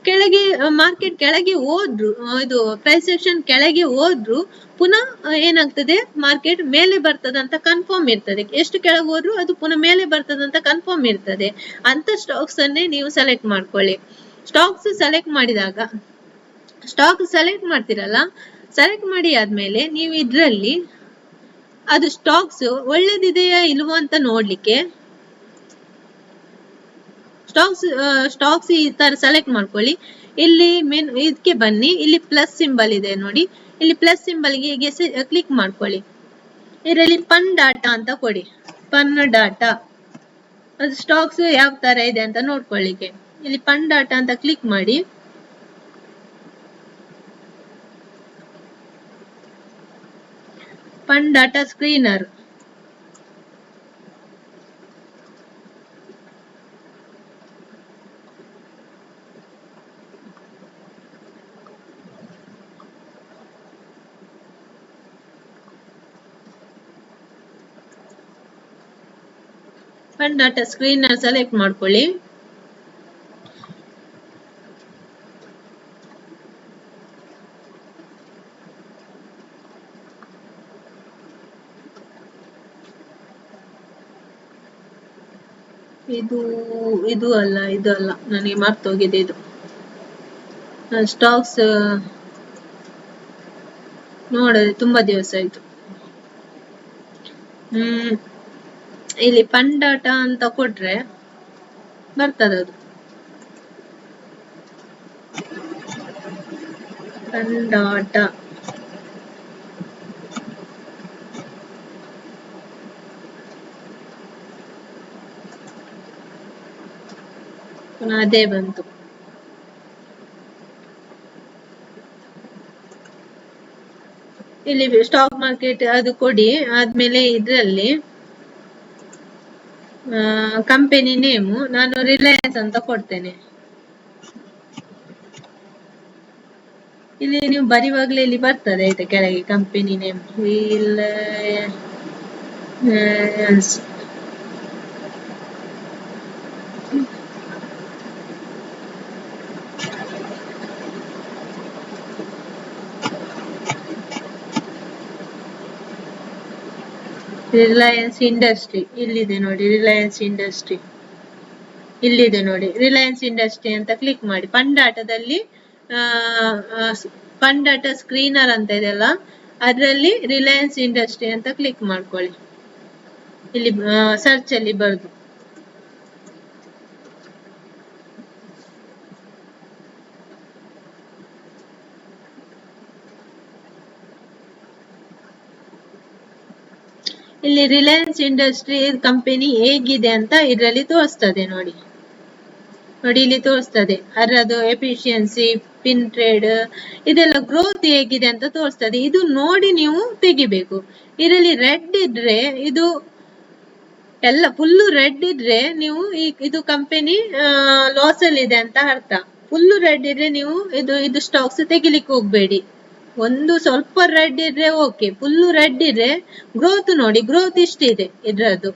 ಕೆಳಗೆ ಮಾರ್ಕೆಟ್ ಕೆಳಗೆ ಹೋದ್ರು, ಇದು ಪ್ರೈಸ್ ಸೆಕ್ಷನ್ ಕೆಳಗೆ ಹೋದ್ರು ಪುನಃ ಏನಾಗ್ತದೆ, ಮಾರ್ಕೆಟ್ ಮೇಲೆ ಬರ್ತದಂತ ಕನ್ಫರ್ಮ್ ಇರ್ತದೆ. ಎಷ್ಟು ಕೆಳಗೆ ಹೋದ್ರು ಅದು ಪುನಃ ಮೇಲೆ ಬರ್ತದಂತ ಕನ್ಫರ್ಮ್ ಇರ್ತದೆ. ಅಂತ ಸ್ಟಾಕ್ಸ್ ಅನ್ನೇ ನೀವು ಸೆಲೆಕ್ಟ್ ಮಾಡ್ಕೊಳ್ಳಿ. ಸ್ಟಾಕ್ ಸೆಲೆಕ್ಟ್ ಮಾಡ್ತಿರಲ್ಲ, ಸೆಲೆಕ್ಟ್ ಮಾಡಿ ಆದ್ಮೇಲೆ ನೀವು ಇದ್ರಲ್ಲಿ ಅದು ಸ್ಟಾಕ್ಸ್ ಒಳ್ಳೇದಿದೆಯಾ ಇಲ್ವಾ ಅಂತ ನೋಡ್ಲಿಕ್ಕೆ ಸ್ಟಾಕ್ಸ್ ಈ ತರ ಸೆಲೆಕ್ಟ್ ಮಾಡ್ಕೊಳ್ಳಿ. ಇಲ್ಲಿ ಇದಕ್ಕೆ ಬನ್ನಿ, ಇಲ್ಲಿ ಪ್ಲಸ್ ಸಿಂಬಲ್ ಇದೆ ನೋಡಿ, ಇಲ್ಲಿ ಪ್ಲಸ್ ಸಿಂಬಲ್ ಗೆ ಕ್ಲಿಕ್ ಮಾಡ್ಕೊಳ್ಳಿ. ಇದರಲ್ಲಿ ಪನ್ ಡಾಟಾ ಅಂತ ಕೊಡಿ, ಪನ್ ಡಾಟಾ, ಅದು ಸ್ಟಾಕ್ಸ್ ಯಾವ ತರ ಇದೆ ಅಂತ ನೋಡ್ಕೊಳ್ಳಿಕ್ಕೆ. ಇಲ್ಲಿ ಪನ್ ಡಾಟಾ ಅಂತ ಕ್ಲಿಕ್ ಮಾಡಿ. ಪನ್ ಡಾಟಾ ಸ್ಕ್ರೀನರ್, ಪನ್ ಡಾಟಾ ಸ್ಕ್ರೀನರ್ ಸೆಲೆಕ್ಟ್ ಮಾಡ್ಕೊಳ್ಳಿ. ಇದು ಅಲ್ಲ ನನಗೆ ಮರ್ತೋಗಿದೆ. ಇದು ಸ್ಟಾಕ್ಸ್ ನೋಡೋದು ತುಂಬಾ ದಿವಸ ಆಯ್ತು. ಇಲ್ಲಿ ಪನ್ ಡಾಟಾ ಅಂತ ಕೊಟ್ರೆ ಬರ್ತದೆ, ಅದು ಪನ್ ಡಾಟಾ. ಅದೇ ಬಂತು. ಇಲ್ಲಿ ಸ್ಟಾಕ್ ಮಾರ್ಕೆಟ್ ಅದು ಕೊಡಿ. ಆದ್ಮೇಲೆ ಇದರಲ್ಲಿ ಕಂಪನಿ ನೇಮು ನಾನು ರಿಲಯನ್ಸ್ ಅಂತ ಕೊಡ್ತೇನೆ. ಇಲ್ಲಿ ನೀವು ಬರಿವಾಗ್ಲೇ ಇಲ್ಲಿ ಬರ್ತದೆ ಆಯ್ತಾ, ಕೆಳಗೆ company name Reliance. Reliance industry ಇಲ್ಲಿದೆ ನೋಡಿ, ರಿಲಯನ್ಸ್ ಇಂಡಸ್ಟ್ರಿ ಇಲ್ಲಿದೆ ನೋಡಿ, ರಿಲಯನ್ಸ್ ಇಂಡಸ್ಟ್ರಿ ಅಂತ ಕ್ಲಿಕ್ ಮಾಡಿ. ಪನ್ ಡಾಟಾದಲ್ಲಿ ಪನ್ ಡಾಟಾ ಸ್ಕ್ರೀನರ್ ಅಂತ ಇದೆಯಲ್ಲ, ಅದರಲ್ಲಿ ರಿಲಯನ್ಸ್ ಇಂಡಸ್ಟ್ರಿ ಅಂತ ಕ್ಲಿಕ್ ಮಾಡ್ಕೊಳ್ಳಿ. ಇಲ್ಲಿ ಸರ್ಚ್ ಅಲ್ಲಿ ಬರ್ದು ಇಲ್ಲಿ ರಿಲಯನ್ಸ್ ಇಂಡಸ್ಟ್ರಿ ಕಂಪನಿ ಹೇಗಿದೆ ಅಂತ ಇದರಲ್ಲಿ ತೋರಿಸ್ತದೆ ನೋಡಿ. ಇಲ್ಲಿ ತೋರಿಸ್ತದೆ ಅದರದ್ದು ಎಫಿಷಿಯನ್ಸಿ, ಪಿನ್ ಟ್ರೇಡ್, ಇದೆಲ್ಲ ಗ್ರೋತ್ ಹೇಗಿದೆ ಅಂತ ತೋರಿಸ್ತದೆ. ಇದು ನೋಡಿ ನೀವು ತೆಗಿಬೇಕು. ಇದರಲ್ಲಿ ರೆಡ್ ಇದ್ರೆ ಇದು ಎಲ್ಲ ಫುಲ್ಲು ರೆಡ್ ಇದ್ರೆ ನೀವು ಇದು ಕಂಪನಿ ಲಾಸ್ ಅಲ್ಲಿ ಇದೆ ಅಂತ ಅರ್ಥ. ಫುಲ್ಲು ರೆಡ್ ಇದ್ರೆ ನೀವು ಇದು ಸ್ಟಾಕ್ಸ್ ತೆಗಿಲಿಕ್ಕೆ ಹೋಗ್ಬೇಡಿ. ಒಂದು ಸ್ವಲ್ಪ ರೆಡ್ ಇದ್ರೆ ಓಕೆ, ಫುಲ್ಲು ರೆಡ್ ಇದ್ರೆ ಗ್ರೋತ್ ನೋಡಿ, ಗ್ರೋತ್ ಇಷ್ಟಿದೆ ಇದ್ರದ್ದು.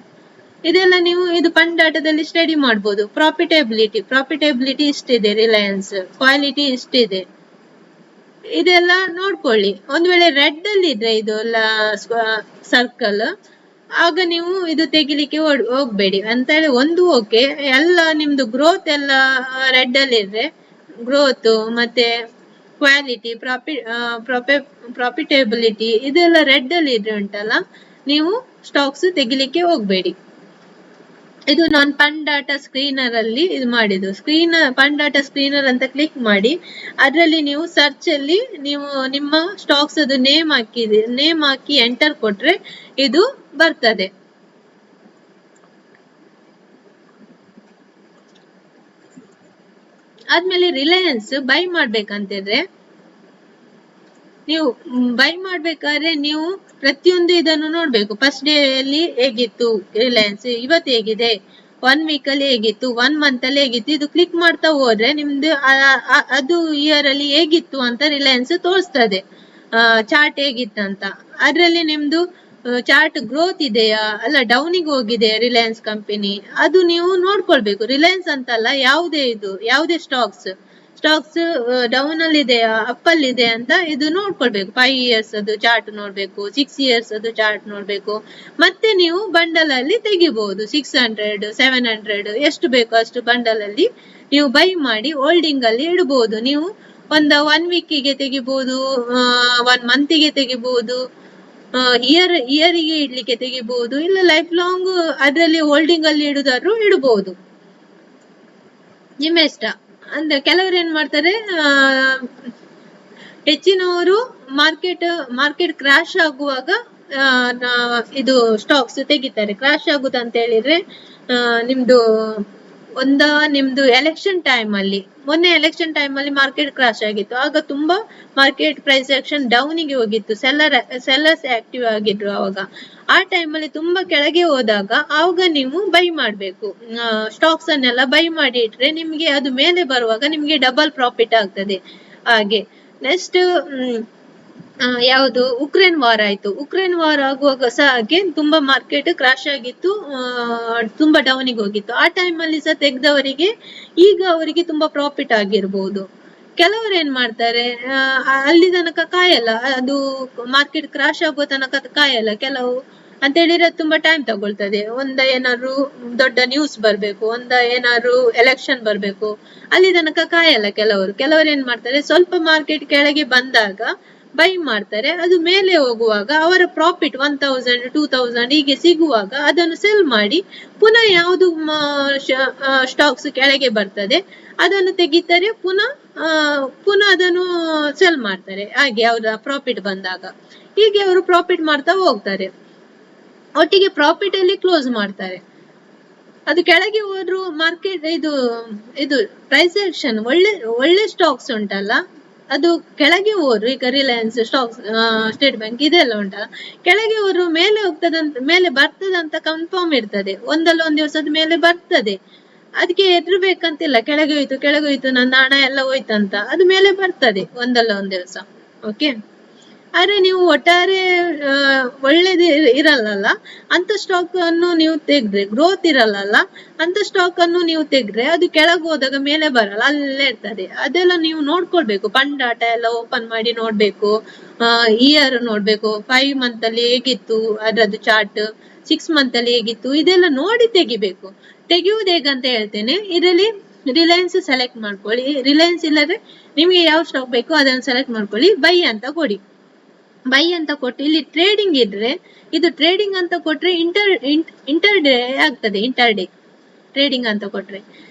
ಇದೆಲ್ಲ ನೀವು ಇದು ಪನ್ ಡಾಟಾದಲ್ಲಿ ಸ್ಟಡಿ ಮಾಡ್ಬೋದು. ಪ್ರಾಫಿಟಬಿಲಿಟಿ ಇಷ್ಟಿದೆ, ರಿಲಯನ್ಸ್ ಕ್ವಾಲಿಟಿ ಇಷ್ಟಿದೆ, ಇದೆಲ್ಲ ನೋಡ್ಕೊಳ್ಳಿ. ಒಂದ್ ವೇಳೆ ರೆಡ್ ಅಲ್ಲಿ ಇದ್ರೆ ಇದು ಸರ್ಕಲ್, ಆಗ ನೀವು ಇದು ತೆಗಿಲಿಕ್ಕೆ ಹೋಗ್ಬೇಡಿ ಅಂತ ಹೇಳಿ. ಒಂದು ಓಕೆ, ಎಲ್ಲ ನಿಮ್ದು ಗ್ರೋತ್ ಎಲ್ಲ ರೆಡ್ ಅಲ್ಲಿ ಇದ್ರೆ, ಗ್ರೋತ್ ಮತ್ತೆ ಕ್ವಾಲಿಟಿ, ಪ್ರಾಫಿಟೇಬಿಲಿಟಿ ಇದೆಲ್ಲ ರೆಡ್ ಅಲ್ಲಿ ಇದ್ರೆ ಉಂಟಲ್ಲ, ನೀವು ಸ್ಟಾಕ್ಸ್ ತೆಗಿಲಿಕ್ಕೆ ಹೋಗ್ಬೇಡಿ. ಇದು ನಾನು ಫಂಡ್ ಡಾಟಾ ಸ್ಕ್ರೀನರ್ ಅಲ್ಲಿ ಇದು ಮಾಡಿದ್ದು. ಫಂಡ್ ಡಾಟಾ ಸ್ಕ್ರೀನರ್ ಅಂತ ಕ್ಲಿಕ್ ಮಾಡಿ, ಅದರಲ್ಲಿ ನೀವು ಸರ್ಚ್ ಅಲ್ಲಿ ನೀವು ನಿಮ್ಮ ಸ್ಟಾಕ್ಸ್ ಅದು ನೇಮ್ ಹಾಕಿ ಎಂಟರ್ ಕೊಟ್ರೆ ಇದು ಬರ್ತದೆ. ಆದ್ಮೇಲೆ ರಿಲಯನ್ಸ್ ಬೈ ಮಾಡ್ಬೇಕಂತಿದ್ರೆ, ನೀವು ಬೈ ಮಾಡ್ಬೇಕಾದ್ರೆ ನೀವು ಪ್ರತಿಯೊಂದು ಇದನ್ನು ನೋಡ್ಬೇಕು. ಫಸ್ಟ್ ಡೇ ಅಲ್ಲಿ ಹೇಗಿತ್ತು ರಿಲಯನ್ಸ್, ಇವತ್ತು ಹೇಗಿದೆ, 1 ವೀಕ್ ಅಲ್ಲಿ ಹೇಗಿತ್ತು, 1 ಮಂತ್ ಅಲ್ಲಿ ಹೇಗಿತ್ತು, ಇದು ಕ್ಲಿಕ್ ಮಾಡ್ತಾ ಹೋದ್ರೆ ನಿಮ್ದು ಅದು ಇಯರ್ ಅಲ್ಲಿ ಹೇಗಿತ್ತು ಅಂತ ರಿಲಯನ್ಸ್ ತೋರಿಸ್ತದೆ, ಚಾರ್ಟ್ ಹೇಗಿತ್ತಂತ. ಅದ್ರಲ್ಲಿ ನಿಮ್ದು ಚಾರ್ಟ್ ಗ್ರೋತ್ ಇದೆಯಾ ಅಲ್ಲ ಡೌನಿಗೆ ಹೋಗಿದೆ ರಿಲಯನ್ಸ್ ಕಂಪನಿ, ಅದು ನೀವು ನೋಡ್ಕೊಳ್ಬೇಕು. ರಿಲಯನ್ಸ್ ಅಂತಲ್ಲ, ಯಾವುದೇ ಸ್ಟಾಕ್ಸ್ ಡೌನ್ ಅಲ್ಲಿ ಇದೆಯಾ ಅಪ್ ಅಲ್ಲಿ ಇದೆ ಅಂತ ಇದು ನೋಡ್ಕೊಳ್ಬೇಕು. 5 years ಅದು ಚಾರ್ಟ್ ನೋಡ್ಬೇಕು, 6 years ಅದು ಚಾರ್ಟ್ ನೋಡ್ಬೇಕು. ಮತ್ತೆ ನೀವು ಬಂಡಲ್ ಅಲ್ಲಿ ತೆಗಿಬಹುದು. 600 700 ಎಷ್ಟು ಬೇಕೋ ಅಷ್ಟು ಬಂಡಲ್ ಅಲ್ಲಿ ನೀವು ಬೈ ಮಾಡಿ ಹೋಲ್ಡಿಂಗ್ ಅಲ್ಲಿ ಇಡಬಹುದು. ನೀವು ಒಂದು 1 ವೀಕಿಗೆ ತೆಗಿಬಹುದು, 1 ಮಂತಿಗೆ ತೆಗಿಬಹುದು, ಇಯರಿಗೆ ಇಡ್ಲಿಕ್ಕೆ ತೆಗಿಬಹುದು, ಇಲ್ಲ ಲೈಫ್ ಲಾಂಗ್ ಅದರಲ್ಲಿ ಹೋಲ್ಡಿಂಗ್ ಅಲ್ಲಿ ಇಡುದಾದ್ರೂ ಇಡಬಹುದು, ನಿಮ್ಮ ಇಷ್ಟ. ಅಂದ್ರೆ ಕೆಲವರು ಏನ್ ಮಾಡ್ತಾರೆ, ಹೆಚ್ಚಿನವರು ಮಾರ್ಕೆಟ್ ಕ್ರಾಶ್ ಆಗುವಾಗ ಇದು ಸ್ಟಾಕ್ಸ್ ತೆಗಿತಾರೆ. ಕ್ರಾಶ್ ಆಗುದು ಅಂತ ಹೇಳಿದ್ರೆ ನಿಮ್ದು ಎಲೆಕ್ಷನ್ ಟೈಮ್ ಅಲ್ಲಿ, ಮೊನ್ನೆ ಎಲೆಕ್ಷನ್ ಟೈಮ್ ಅಲ್ಲಿ ಮಾರ್ಕೆಟ್ ಕ್ರಾಶ್ ಆಗಿತ್ತು. ಆಗ ತುಂಬಾ ಮಾರ್ಕೆಟ್ ಪ್ರೈಸ್ ಆಕ್ಷನ್ ಡೌನಿಗೆ ಹೋಗಿತ್ತು, ಸೆಲ್ಲರ್ಸ್ ಆಕ್ಟಿವ್ ಆಗಿದ್ರು ಅವಾಗ. ಆ ಟೈಮ್ ಅಲ್ಲಿ ತುಂಬಾ ಕೆಳಗೆ ಹೋದಾಗ ಆವಾಗ ನೀವು ಬೈ ಮಾಡ್ಬೇಕು. ಸ್ಟಾಕ್ಸ್ ಅನ್ನೆಲ್ಲ ಬೈ ಮಾಡಿ ಇಟ್ರೆ ನಿಮ್ಗೆ ಅದು ಮೇಲೆ ಬರುವಾಗ ನಿಮ್ಗೆ ಡಬಲ್ ಪ್ರಾಫಿಟ್ ಆಗ್ತದೆ. ಹಾಗೆ ನೆಕ್ಸ್ಟ್ ಯಾವುದು ಉಕ್ರೇನ್ ವಾರ್ ಆಯ್ತು. ಉಕ್ರೇನ್ ವಾರ್ ಆಗುವಾಗ ಸಹ ಹಾಗೆ ತುಂಬಾ ಮಾರ್ಕೆಟ್ ಕ್ರಾಶ್ ಆಗಿತ್ತು, ತುಂಬಾ ಡೌನಿಗೆ ಹೋಗಿತ್ತು. ಆ ಟೈಮ್ ಅಲ್ಲಿ ಸಹ ತೆಗೆದವರಿಗೆ ಈಗ ಅವರಿಗೆ ತುಂಬಾ ಪ್ರಾಫಿಟ್ ಆಗಿರ್ಬೋದು. ಕೆಲವರು ಏನ್ ಮಾಡ್ತಾರೆ, ಅಲ್ಲಿ ತನಕ ಕಾಯಲ್ಲ, ಅದು ಮಾರ್ಕೆಟ್ ಕ್ರಾಶ್ ಆಗೋ ತನಕ ಕಾಯಲ್ಲ. ಕೆಲವು ಅಂತ ಹೇಳಿದ್ರೆ ತುಂಬಾ ಟೈಮ್ ತಗೊಳ್ತದೆ. ಏನಾದ್ರು ದೊಡ್ಡ ನ್ಯೂಸ್ ಬರ್ಬೇಕು, ಏನಾದ್ರು ಎಲೆಕ್ಷನ್ ಬರ್ಬೇಕು, ಅಲ್ಲಿ ತನಕ ಕಾಯಲ್ಲ. ಕೆಲವರು ಏನ್ ಮಾಡ್ತಾರೆ, ಸ್ವಲ್ಪ ಮಾರ್ಕೆಟ್ ಕೆಳಗೆ ಬಂದಾಗ ಬೈ ಮಾಡ್ತಾರೆ. ಅದು ಮೇಲೆ ಹೋಗುವಾಗ ಅವರ ಪ್ರಾಫಿಟ್ 1000 2000 ಹೀಗೆ ಸಿಗುವಾಗ ಅದನ್ನು ಸೆಲ್ ಮಾಡಿ ಪುನಃ ಯಾವುದು ಸ್ಟಾಕ್ಸ್ ಕೆಳಗೆ ಬರ್ತದೆ ಅದನ್ನು ತೆಗಿತಾರೆ, ಪುನಃ ಅದನ್ನು ಸೆಲ್ ಮಾಡ್ತಾರೆ. ಹಾಗೆ ಅವರ ಪ್ರಾಫಿಟ್ ಬಂದಾಗ ಹೀಗೆ ಅವರು ಪ್ರಾಫಿಟ್ ಮಾಡ್ತಾ ಹೋಗ್ತಾರೆ, ಒಟ್ಟಿಗೆ ಪ್ರಾಫಿಟ್ ಅಲ್ಲಿ ಕ್ಲೋಸ್ ಮಾಡ್ತಾರೆ. ಅದು ಕೆಳಗೆ ಹೋದ್ರು ಮಾರ್ಕೆಟ್ ಇದು ಪ್ರೈಸ್ ಆಕ್ಷನ್ ಒಳ್ಳೆ ಸ್ಟಾಕ್ಸ್ ಉಂಟಲ್ಲ, ಅದು ಕೆಳಗೆ ಹೋದ್ರು, ಈಗ ರಿಲಯನ್ಸ್ ಸ್ಟಾಕ್ಸ್, ಸ್ಟೇಟ್ ಬ್ಯಾಂಕ್ ಇದೆಲ್ಲ ಉಂಟಲ್ಲ, ಕೆಳಗೆ ಹೋದ್ರು ಮೇಲೆ ಬರ್ತದಂತ ಕನ್ಫರ್ಮ್ ಇರ್ತದೆ. ಒಂದಲ್ಲ ಒಂದ್ ದಿವಸದ ಮೇಲೆ ಬರ್ತದೆ. ಅದಕ್ಕೆ ಹೆದರ್ಬೇಕಂತಿಲ್ಲ, ಕೆಳಗೆ ಹೋಯ್ತು ನನ್ನ ಹಣ ಎಲ್ಲ ಹೋಯ್ತಂತ. ಅದು ಮೇಲೆ ಬರ್ತದೆ ಒಂದಲ್ಲ ಒಂದ್ ದಿವಸ. ಓಕೆ, ಆದ್ರೆ ನೀವು ಒಟ್ಟಾರೆ ಒಳ್ಳೇದು ಇರಲ್ಲ ಅಂತ ಸ್ಟಾಕ್ ಅನ್ನು ನೀವು ತೆಗ್ದ್ರೆ, ಗ್ರೋತ್ ಇರಲ್ಲ ಅಂತ ಸ್ಟಾಕ್ ಅನ್ನು ನೀವು ತೆಗ್ದ್ರೆ ಅದು ಕೆಳಗೆ ಹೋದಾಗ ಮೇಲೆ ಬರಲ್ಲ, ಅಲ್ಲೇ ಇರ್ತದೆ. ಅದೆಲ್ಲ ನೀವು ನೋಡ್ಕೊಳ್ಬೇಕು. ಫಂಡ್ ಡಾಟಾ ಎಲ್ಲ ಓಪನ್ ಮಾಡಿ ನೋಡ್ಬೇಕು, ಇಯರ್ ನೋಡ್ಬೇಕು, 5 ಮಂತ್ ಅಲ್ಲಿ ಹೇಗಿತ್ತು ಅದ್ರದ್ದು ಚಾರ್ಟ್, 6 ಮಂತ್ ಅಲ್ಲಿ ಹೇಗಿತ್ತು, ಇದೆಲ್ಲ ನೋಡಿ ತೆಗಿಬೇಕು. ತೆಗೆಯುವುದು ಹೇಗಂತ ಹೇಳ್ತೇನೆ. ಇದರಲ್ಲಿ ರಿಲಯನ್ಸ್ ಸೆಲೆಕ್ಟ್ ಮಾಡ್ಕೊಳ್ಳಿ. ರಿಲಯನ್ಸ್ ಇಲ್ಲದ್ರೆ ನಿಮ್ಗೆ ಯಾವ ಸ್ಟಾಕ್ ಬೇಕೋ ಅದನ್ನು ಸೆಲೆಕ್ಟ್ ಮಾಡ್ಕೊಳ್ಳಿ, ಬೈ ಅಂತ ಕೊಡಿ. ಬೈ ಅಂತ ಕೊಟ್ಟು ಇಲ್ಲಿ ಟ್ರೇಡಿಂಗ್ ಇದ್ರೆ, ಇದು ಟ್ರೇಡಿಂಗ್ ಅಂತ ಕೊಟ್ರೆ ಇಂಟರ್ ಡೇ ಆಗ್ತದೆ. ಇಂಟರ್ ಡೇ ಟ್ರೇಡಿಂಗ್ ಅಂತ ಕೊಟ್ರೆ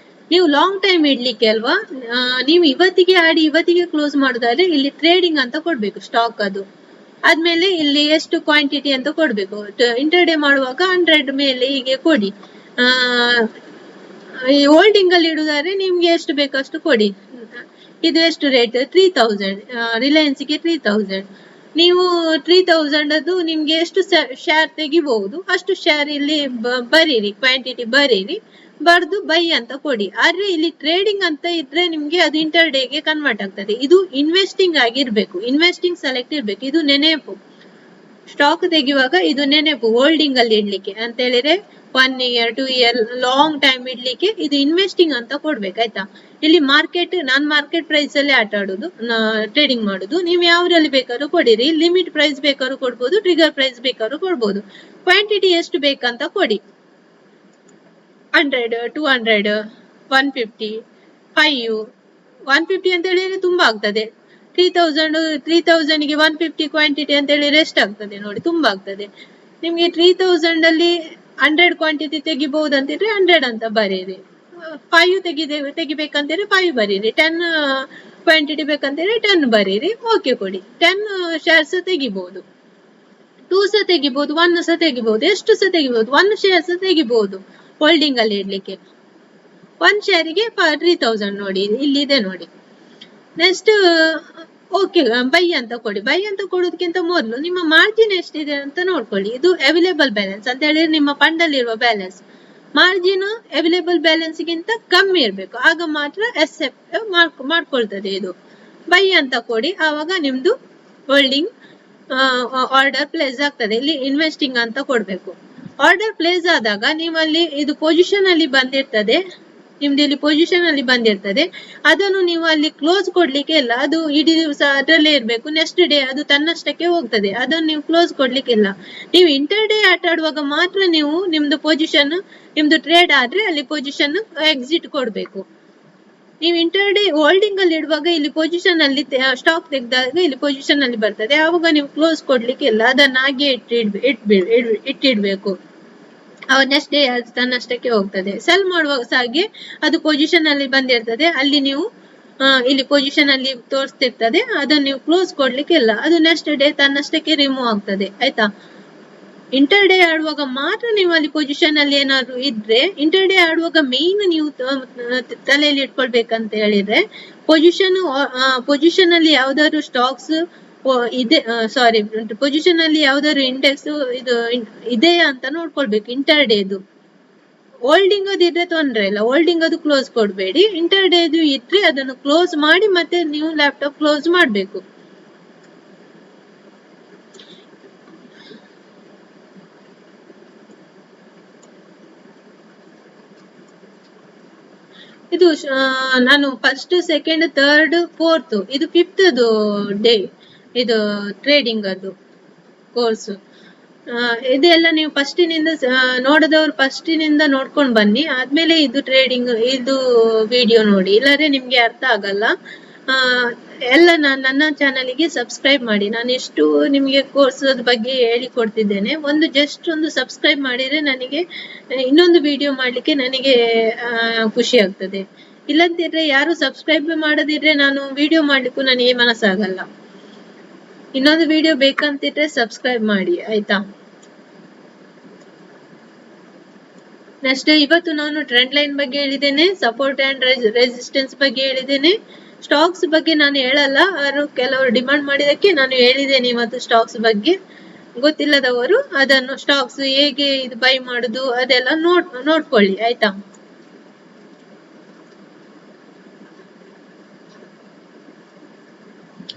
ನೀವು ಲಾಂಗ್ ಟೈಮ್ ಇಡ್ಲಿಕ್ಕೆ ಅಲ್ವಾ, ನೀವು ಇವತ್ತಿಗೆ ಆಡಿ ಇವತ್ತಿಗೆ ಕ್ಲೋಸ್ ಮಾಡೋದಾದ್ರೆ ಇಲ್ಲಿ ಟ್ರೇಡಿಂಗ್ ಅಂತ ಕೊಡ್ಬೇಕು ಸ್ಟಾಕ್. ಅದು ಆದ್ಮೇಲೆ ಇಲ್ಲಿ ಎಷ್ಟು ಕ್ವಾಂಟಿಟಿ ಅಂತ ಕೊಡ್ಬೇಕು. ಇಂಟರ್ ಡೇ ಮಾಡುವಾಗ 100 ಮೇಲೆ ಹೀಗೆ ಕೊಡಿ. ಹೋಲ್ಡಿಂಗ್ ಅಲ್ಲಿ ಇಡುದಾದ್ರೆ ನಿಮ್ಗೆ ಎಷ್ಟು ಬೇಕಷ್ಟು ಕೊಡಿ. ಇದು ಎಷ್ಟು ರೇಟ್, 3000, ರಿಲಯನ್ಸ್ಗೆ 3000. ನೀವು 3000 ಅದು ನಿಮ್ಗೆ ಎಷ್ಟು ಶೇರ್ ತೆಗಿಬಹುದು ಅಷ್ಟು ಶೇರ್ ಇಲ್ಲಿ ಬರೀರಿ, ಕ್ವಾಂಟಿಟಿ ಬರೀರಿ, ಬರ್ದು ಬೈ ಅಂತ ಕೊಡಿ. ಆದ್ರೆ ಇಲ್ಲಿ ಟ್ರೇಡಿಂಗ್ ಅಂತ ಇದ್ರೆ ನಿಮ್ಗೆ ಅದು ಇಂಟರ್ ಡೇಗೆ ಕನ್ವರ್ಟ್ ಆಗ್ತದೆ. ಇದು ಇನ್ವೆಸ್ಟಿಂಗ್ ಆಗಿರ್ಬೇಕು, ಇನ್ವೆಸ್ಟಿಂಗ್ ಸೆಲೆಕ್ಟ್ ಇರ್ಬೇಕು. ಇದು ನೆನಪು, ಸ್ಟಾಕ್ ತೆಗೆಯುವಾಗ ಇದು ನೆನಪು. ಹೋಲ್ಡಿಂಗ್ ಅಲ್ಲಿ ಇಡ್ಲಿಕ್ಕೆ ಅಂತ ಹೇಳಿದ್ರೆ 1 year 2 year ಲಾಂಗ್ ಟೈಮ್ ಇಡ್ಲಿಕ್ಕೆ ಇದು ಇನ್ವೆಸ್ಟಿಂಗ್ ಅಂತ ಕೊಡ್ಬೇಕು, ಆಯ್ತಾ. ಇಲ್ಲಿ ನಾನ್ ಮಾರ್ಕೆಟ್ ಪ್ರೈಸ್ ಅಲ್ಲಿ ಆಟ ಆಡೋದು, ಟ್ರೇಡಿಂಗ್ ಮಾಡೋದು. ನೀವು ಯಾವ್ದ್ರಲ್ಲಿ ಬೇಕಾದ್ರೂ ಕೊಡಿರಿ. ಲಿಮಿಟ್ ಪ್ರೈಸ್ ಬೇಕಾದ್ರೂ ಕೊಡ್ಬೋದು, ಟ್ರಿಗರ್ ಪ್ರೈಸ್ ಬೇಕಾದ್ರೂ ಕೊಡ್ಬೋದು. ಕ್ವಾಂಟಿಟಿ ಎಷ್ಟು ಬೇಕಂತ ಕೊಡಿ. 100, 200, 150, 5. 150 ಅಂತ ಹೇಳಿದ್ರೆ ತುಂಬಾ ಆಗ್ತದೆ. 3000 ಗೆ 150 ಕ್ವಾಂಟಿಟಿ ಅಂತ ಹೇಳಿದ್ರೆ ಎಷ್ಟಾಗ್ತದೆ ನೋಡಿ, ತುಂಬಾ ಆಗ್ತದೆ. ನಿಮ್ಗೆ 3000 ಅಲ್ಲಿ 100 ಕ್ವಾಂಟಿಟಿ ತೆಗಿಬಹುದು ಅಂತಿದ್ರೆ 100 ಅಂತ ಬರೀರಿ. 5 ತೆಗಿಬೇಕಂತೇಳಿ 5 ಬರೀರಿ. 10 ಕ್ವಾಂಟಿಟಿ ಬೇಕಂತೇಳಿ 10 ಬರೀರಿ. ಓಕೆ ಕೊಡಿ. 10 shares ತೆಗಿಬಹುದು, 2 ಸಹ ತೆಗಿಬಹುದು, 1 ಸಹ ತೆಗಿಬಹುದು, ಎಷ್ಟು ಸಹ ತೆಗಿಬಹುದು. 1 share ಸಹ ತೆಗಿಬಹುದು ಹೋಲ್ಡಿಂಗ್ ಅಲ್ಲಿ ಇಡ್ಲಿಕ್ಕೆ. 1 share ಗೆ 3000 ನೋಡಿ, ಇಲ್ಲಿದೆ ನೋಡಿ. ನೆಕ್ಸ್ಟ್ ಓಕೆ ಬೈ ಅಂತ ಕೊಡಿ. ಬೈ ಅಂತ ಕೊಡೋದಕ್ಕಿಂತ ಮೊದಲು ನಿಮ್ಮ ಮಾರ್ಜಿನ್ ಎಷ್ಟಿದೆ ಅಂತ ನೋಡ್ಕೊಳ್ಳಿ. ಇದು ಅವೈಲೇಬಲ್ ಬ್ಯಾಲೆನ್ಸ್ ಅಂತ ಹೇಳಿದ್ರೆ ನಿಮ್ಮ ಫಂಡ್ ಅಲ್ಲಿ ಇರುವ ಬ್ಯಾಲೆನ್ಸ್. ಮಾರ್ಜಿನ್ ಅವೈಲೇಬಲ್ ಬ್ಯಾಲೆನ್ಸ್ ಗಿಂತ ಕಮ್ಮಿ ಇರಬೇಕು, ಆಗ ಮಾತ್ರ ಎಕ್ಸೆಪ್ಟ್ ಮಾಡ್ಕೊಳ್ತದೆ ಇದು. ಬೈ ಅಂತ ಕೊಡಿ, ಆವಾಗ ನಿಮ್ದು ಹೋಲ್ಡಿಂಗ್ ಆರ್ಡರ್ ಪ್ಲೇಸ್ ಆಗ್ತದೆ. ಇಲ್ಲಿ ಇನ್ವೆಸ್ಟಿಂಗ್ ಅಂತ ಕೊಡ್ಬೇಕು. ಆರ್ಡರ್ ಪ್ಲೇಸ್ ಆದಾಗ ನೀವಲ್ಲಿ ಇದು ಪೊಸಿಷನ್ ಅಲ್ಲಿ ಬಂದಿರ್ತದೆ, ನಿಮ್ದು ಇಲ್ಲಿ ಪೊಸಿಷನ್ ಅಲ್ಲಿ ಬಂದಿರ್ತದೆ. ಅದನ್ನು ನೀವು ಅಲ್ಲಿ ಕ್ಲೋಸ್ ಕೊಡ್ಲಿಕ್ಕೆ ಇಲ್ಲ, ಅದು ಇಡೀ ದಿವಸ ಅದರಲ್ಲೇ ಇರ್ಬೇಕು. ನೆಕ್ಸ್ಟ್ ಡೇ ಅದು ತನ್ನಷ್ಟಕ್ಕೆ ಹೋಗ್ತದೆ, ಅದನ್ನು ನೀವು ಕ್ಲೋಸ್ ಕೊಡ್ಲಿಕ್ಕೆ ಇಲ್ಲ. ನೀವು ಇಂಟರ್ ಡೇ ಆಟ ಆಡುವಾಗ ಮಾತ್ರ ನೀವು ನಿಮ್ದು ಪೊಸಿಷನ್, ನಿಮ್ದು ಟ್ರೇಡ್ ಆದ್ರೆ ಅಲ್ಲಿ ಪೊಸಿಷನ್ ಎಕ್ಸಿಟ್ ಕೊಡ್ಬೇಕು. ನೀವು ಇಂಟರ್ ಡೇ ಹೋಲ್ಡಿಂಗ್ ಅಲ್ಲಿ ಇಡುವಾಗ ಇಲ್ಲಿ ಪೊಸಿಷನ್ ಅಲ್ಲಿ ಸ್ಟಾಕ್ ತೆಗೆದಾಗ ಇಲ್ಲಿ ಪೊಸಿಷನ್ ಅಲ್ಲಿ ಬರ್ತದೆ, ಆವಾಗ ನೀವು ಕ್ಲೋಸ್ ಕೊಡ್ಲಿಕ್ಕೆ ಇಲ್ಲ, ಅದನ್ನ ಹಾಗೆ ಇಟ್ಟಿಡ್ಬೇಕು. ನೆಕ್ಸ್ಟ್ ಡೇ ಅದು ತನ್ನಷ್ಟಕ್ಕೆ ಹೋಗ್ತದೆ. ಸೆಲ್ ಮಾಡುವಾಗ ಸಹ ಹಾಗೆ ಅದು ಪೊಸಿಷನ್ ಅಲ್ಲಿ ಬಂದಿರ್ತದೆ, ಅಲ್ಲಿ ನೀವು ಇಲ್ಲಿ ಪೊಸಿಷನ್ ಅಲ್ಲಿ ತೋರಿಸ್ತಿರ್ತದೆ, ಅದನ್ನು ನೀವು ಕ್ಲೋಸ್ ಕೊಡ್ಲಿಕ್ಕೆ ಇಲ್ಲ, ಅದು ನೆಕ್ಸ್ಟ್ ಡೇ ತನ್ನಷ್ಟಕ್ಕೆ ರಿಮೂವ್ ಆಗ್ತದೆ. ಆಯ್ತಾ? ಇಂಟರ್ ಡೇ ಆಡುವಾಗ ಮಾತ್ರ ನೀವು ಅಲ್ಲಿ ಪೊಸಿಷನ್ ಅಲ್ಲಿ ಏನಾದ್ರು ಇದ್ರೆ, ಇಂಟರ್ ಡೇ ಆಡುವಾಗ ಮೇನ್ ನೀವು ತಲೆಯಲ್ಲಿ ಇಟ್ಕೊಳ್ಬೇಕಂತ ಹೇಳಿದ್ರೆ, ಪೊಸಿಷನ್ ಅಲ್ಲಿ ಯಾವ್ದಾದ್ರು ಸ್ಟಾಕ್ಸ್ ಇದೆ, ಸಾರಿ, ಪೊಸಿಷನ್ ಅಲ್ಲಿ ಯಾವ್ದಾದ್ರು ಇಂಡೆಕ್ಸ್ ಇದು ಇದೆಯಾ ಅಂತ ನೋಡ್ಕೊಳ್ಬೇಕು ಇಂಟರ್ ಡೇದು. ಹೋಲ್ಡಿಂಗ್ ಅದು ಇದ್ರೆ ತೊಂದ್ರೆ ಇಲ್ಲ, ಹೋಲ್ಡಿಂಗ್ ಅದು ಕ್ಲೋಸ್ ಕೊಡ್ಬೇಡಿ. ಇಂಟರ್ ಡೇದು ಇದ್ರೆ ಅದನ್ನು ಕ್ಲೋಸ್ ಮಾಡಿ ಮತ್ತೆ ನೀವು ಲ್ಯಾಪ್ಟಾಪ್ ಕ್ಲೋಸ್ ಮಾಡ್ಬೇಕು. ಇದು ನಾನು ಫಸ್ಟ್, ಸೆಕೆಂಡ್, ಥರ್ಡ್, ಫೋರ್ತ್, ಇದು 5th ಡೇ ಇದು ಟ್ರೇಡಿಂಗ್ ಅದು ಕೋರ್ಸ್. ಇದೆಲ್ಲ ನೀವು ಫಸ್ಟಿನಿಂದ ನೋಡದವ್ರು ಫಸ್ಟಿನಿಂದ ನೋಡ್ಕೊಂಡು ಬನ್ನಿ, ಆದ್ಮೇಲೆ ಇದು ಟ್ರೇಡಿಂಗ್ ಇದು ವಿಡಿಯೋ ನೋಡಿ, ಇಲ್ಲದ್ರೆ ನಿಮ್ಗೆ ಅರ್ಥ ಆಗಲ್ಲ. ಎಲ್ಲ ನನ್ನ ಚಾನಲ್ಗೆ ಸಬ್ಸ್ಕ್ರೈಬ್ ಮಾಡಿ. ನಾನು ಎಷ್ಟು ನಿಮಗೆ ಕೋರ್ಸ್ ಬಗ್ಗೆ ಹೇಳಿಕೊಡ್ತಿದ್ದೇನೆ, ಜಸ್ಟ್ ಒಂದು ಸಬ್ಸ್ಕ್ರೈಬ್ ಮಾಡಿದ್ರೆ ನನಗೆ ಇನ್ನೊಂದು ವಿಡಿಯೋ ಮಾಡ್ಲಿಕ್ಕೆ ನನಗೆ ಖುಷಿ ಆಗ್ತದೆ. ಇಲ್ಲಂತಿದ್ರೆ ಯಾರು ಸಬ್ಸ್ಕ್ರೈಬ್ ಮಾಡದಿದ್ರೆ ನಾನು ವಿಡಿಯೋ ಮಾಡ್ಲಿಕ್ಕೂ ನನಗೆ ಮನಸ್ಸಾಗಲ್ಲ. ಇನ್ನೊಂದು ವಿಡಿಯೋ ಬೇಕಂತಿದ್ರೆ ಸಬ್ಸ್ಕ್ರೈಬ್ ಮಾಡಿ, ಆಯ್ತಾ? ನೆಕ್ಸ್ಟ್ ಇವತ್ತು ನಾನು ಟ್ರೆಂಡ್ ಲೈನ್ ಬಗ್ಗೆ ಹೇಳಿದ್ದೇನೆ, ಸಪೋರ್ಟ್ ಅಂಡ್ ರೆಸಿಸ್ಟೆನ್ಸ್ ಬಗ್ಗೆ ಹೇಳಿದ್ದೇನೆ. ಸ್ಟಾಕ್ಸ್ ಬಗ್ಗೆ ನಾನು ಹೇಳಲ್ಲ, ಕೆಲವರು ಡಿಮಾಂಡ್ ಮಾಡಿದಕ್ಕೆ ನಾನು ಹೇಳಿದ್ದೇನೆ ಇವತ್ತು ಸ್ಟಾಕ್ಸ್ ಬಗ್ಗೆ. ಗೊತ್ತಿಲ್ಲದವರು ಅದನ್ನು ಸ್ಟಾಕ್ಸ್ ಹೇಗೆ ಇದು ಬೈ ಮಾಡುದು ಅದೆಲ್ಲ ನೋಡ್ಕೊಳ್ಳಿ, ಆಯ್ತಾ?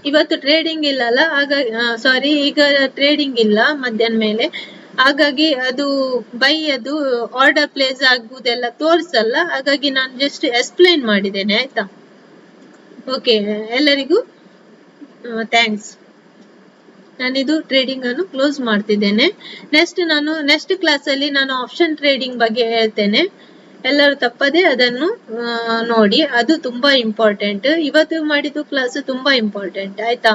ಇವತ್ತು ಟ್ರೇಡಿಂಗ್ ಇಲ್ಲಲ್ಲ, ಹಾಗಾಗಿ ಸಾರಿ, ಈಗ ಟ್ರೇಡಿಂಗ್ ಇಲ್ಲ ಮಧ್ಯಾಹ್ನ ಮೇಲೆ, ಹಾಗಾಗಿ ಅದು ಬೈ ಅದು ಆರ್ಡರ್ ಪ್ಲೇಸ್ ಆಗುವುದೆಲ್ಲ ತೋರಿಸಲ್ಲ, ಹಾಗಾಗಿ ನಾನು ಜಸ್ಟ್ ಎಕ್ಸ್ಪ್ಲೈನ್ ಮಾಡಿದ್ದೇನೆ, ಆಯ್ತಾ? ಓಕೆ, ಎಲ್ಲರಿಗೂ ಥ್ಯಾಂಕ್ಸ್. ನಾನಿದು ಟ್ರೇಡಿಂಗ್ ಅನ್ನು ಕ್ಲೋಸ್ ಮಾಡ್ತಿದ್ದೇನೆ. ನೆಕ್ಸ್ಟ್ ಕ್ಲಾಸ್ ಅಲ್ಲಿ ನಾನು ಆಪ್ಷನ್ ಟ್ರೇಡಿಂಗ್ ಬಗ್ಗೆ ಹೇಳ್ತೇನೆ. ಎಲ್ಲರೂ ತಪ್ಪದೆ ಅದನ್ನು ನೋಡಿ, ಅದು ತುಂಬಾ ಇಂಪಾರ್ಟೆಂಟ್. ಇವತ್ತು ಮಾಡಿದ್ದು ಕ್ಲಾಸ್ ತುಂಬಾ ಇಂಪಾರ್ಟೆಂಟ್, ಆಯ್ತಾ?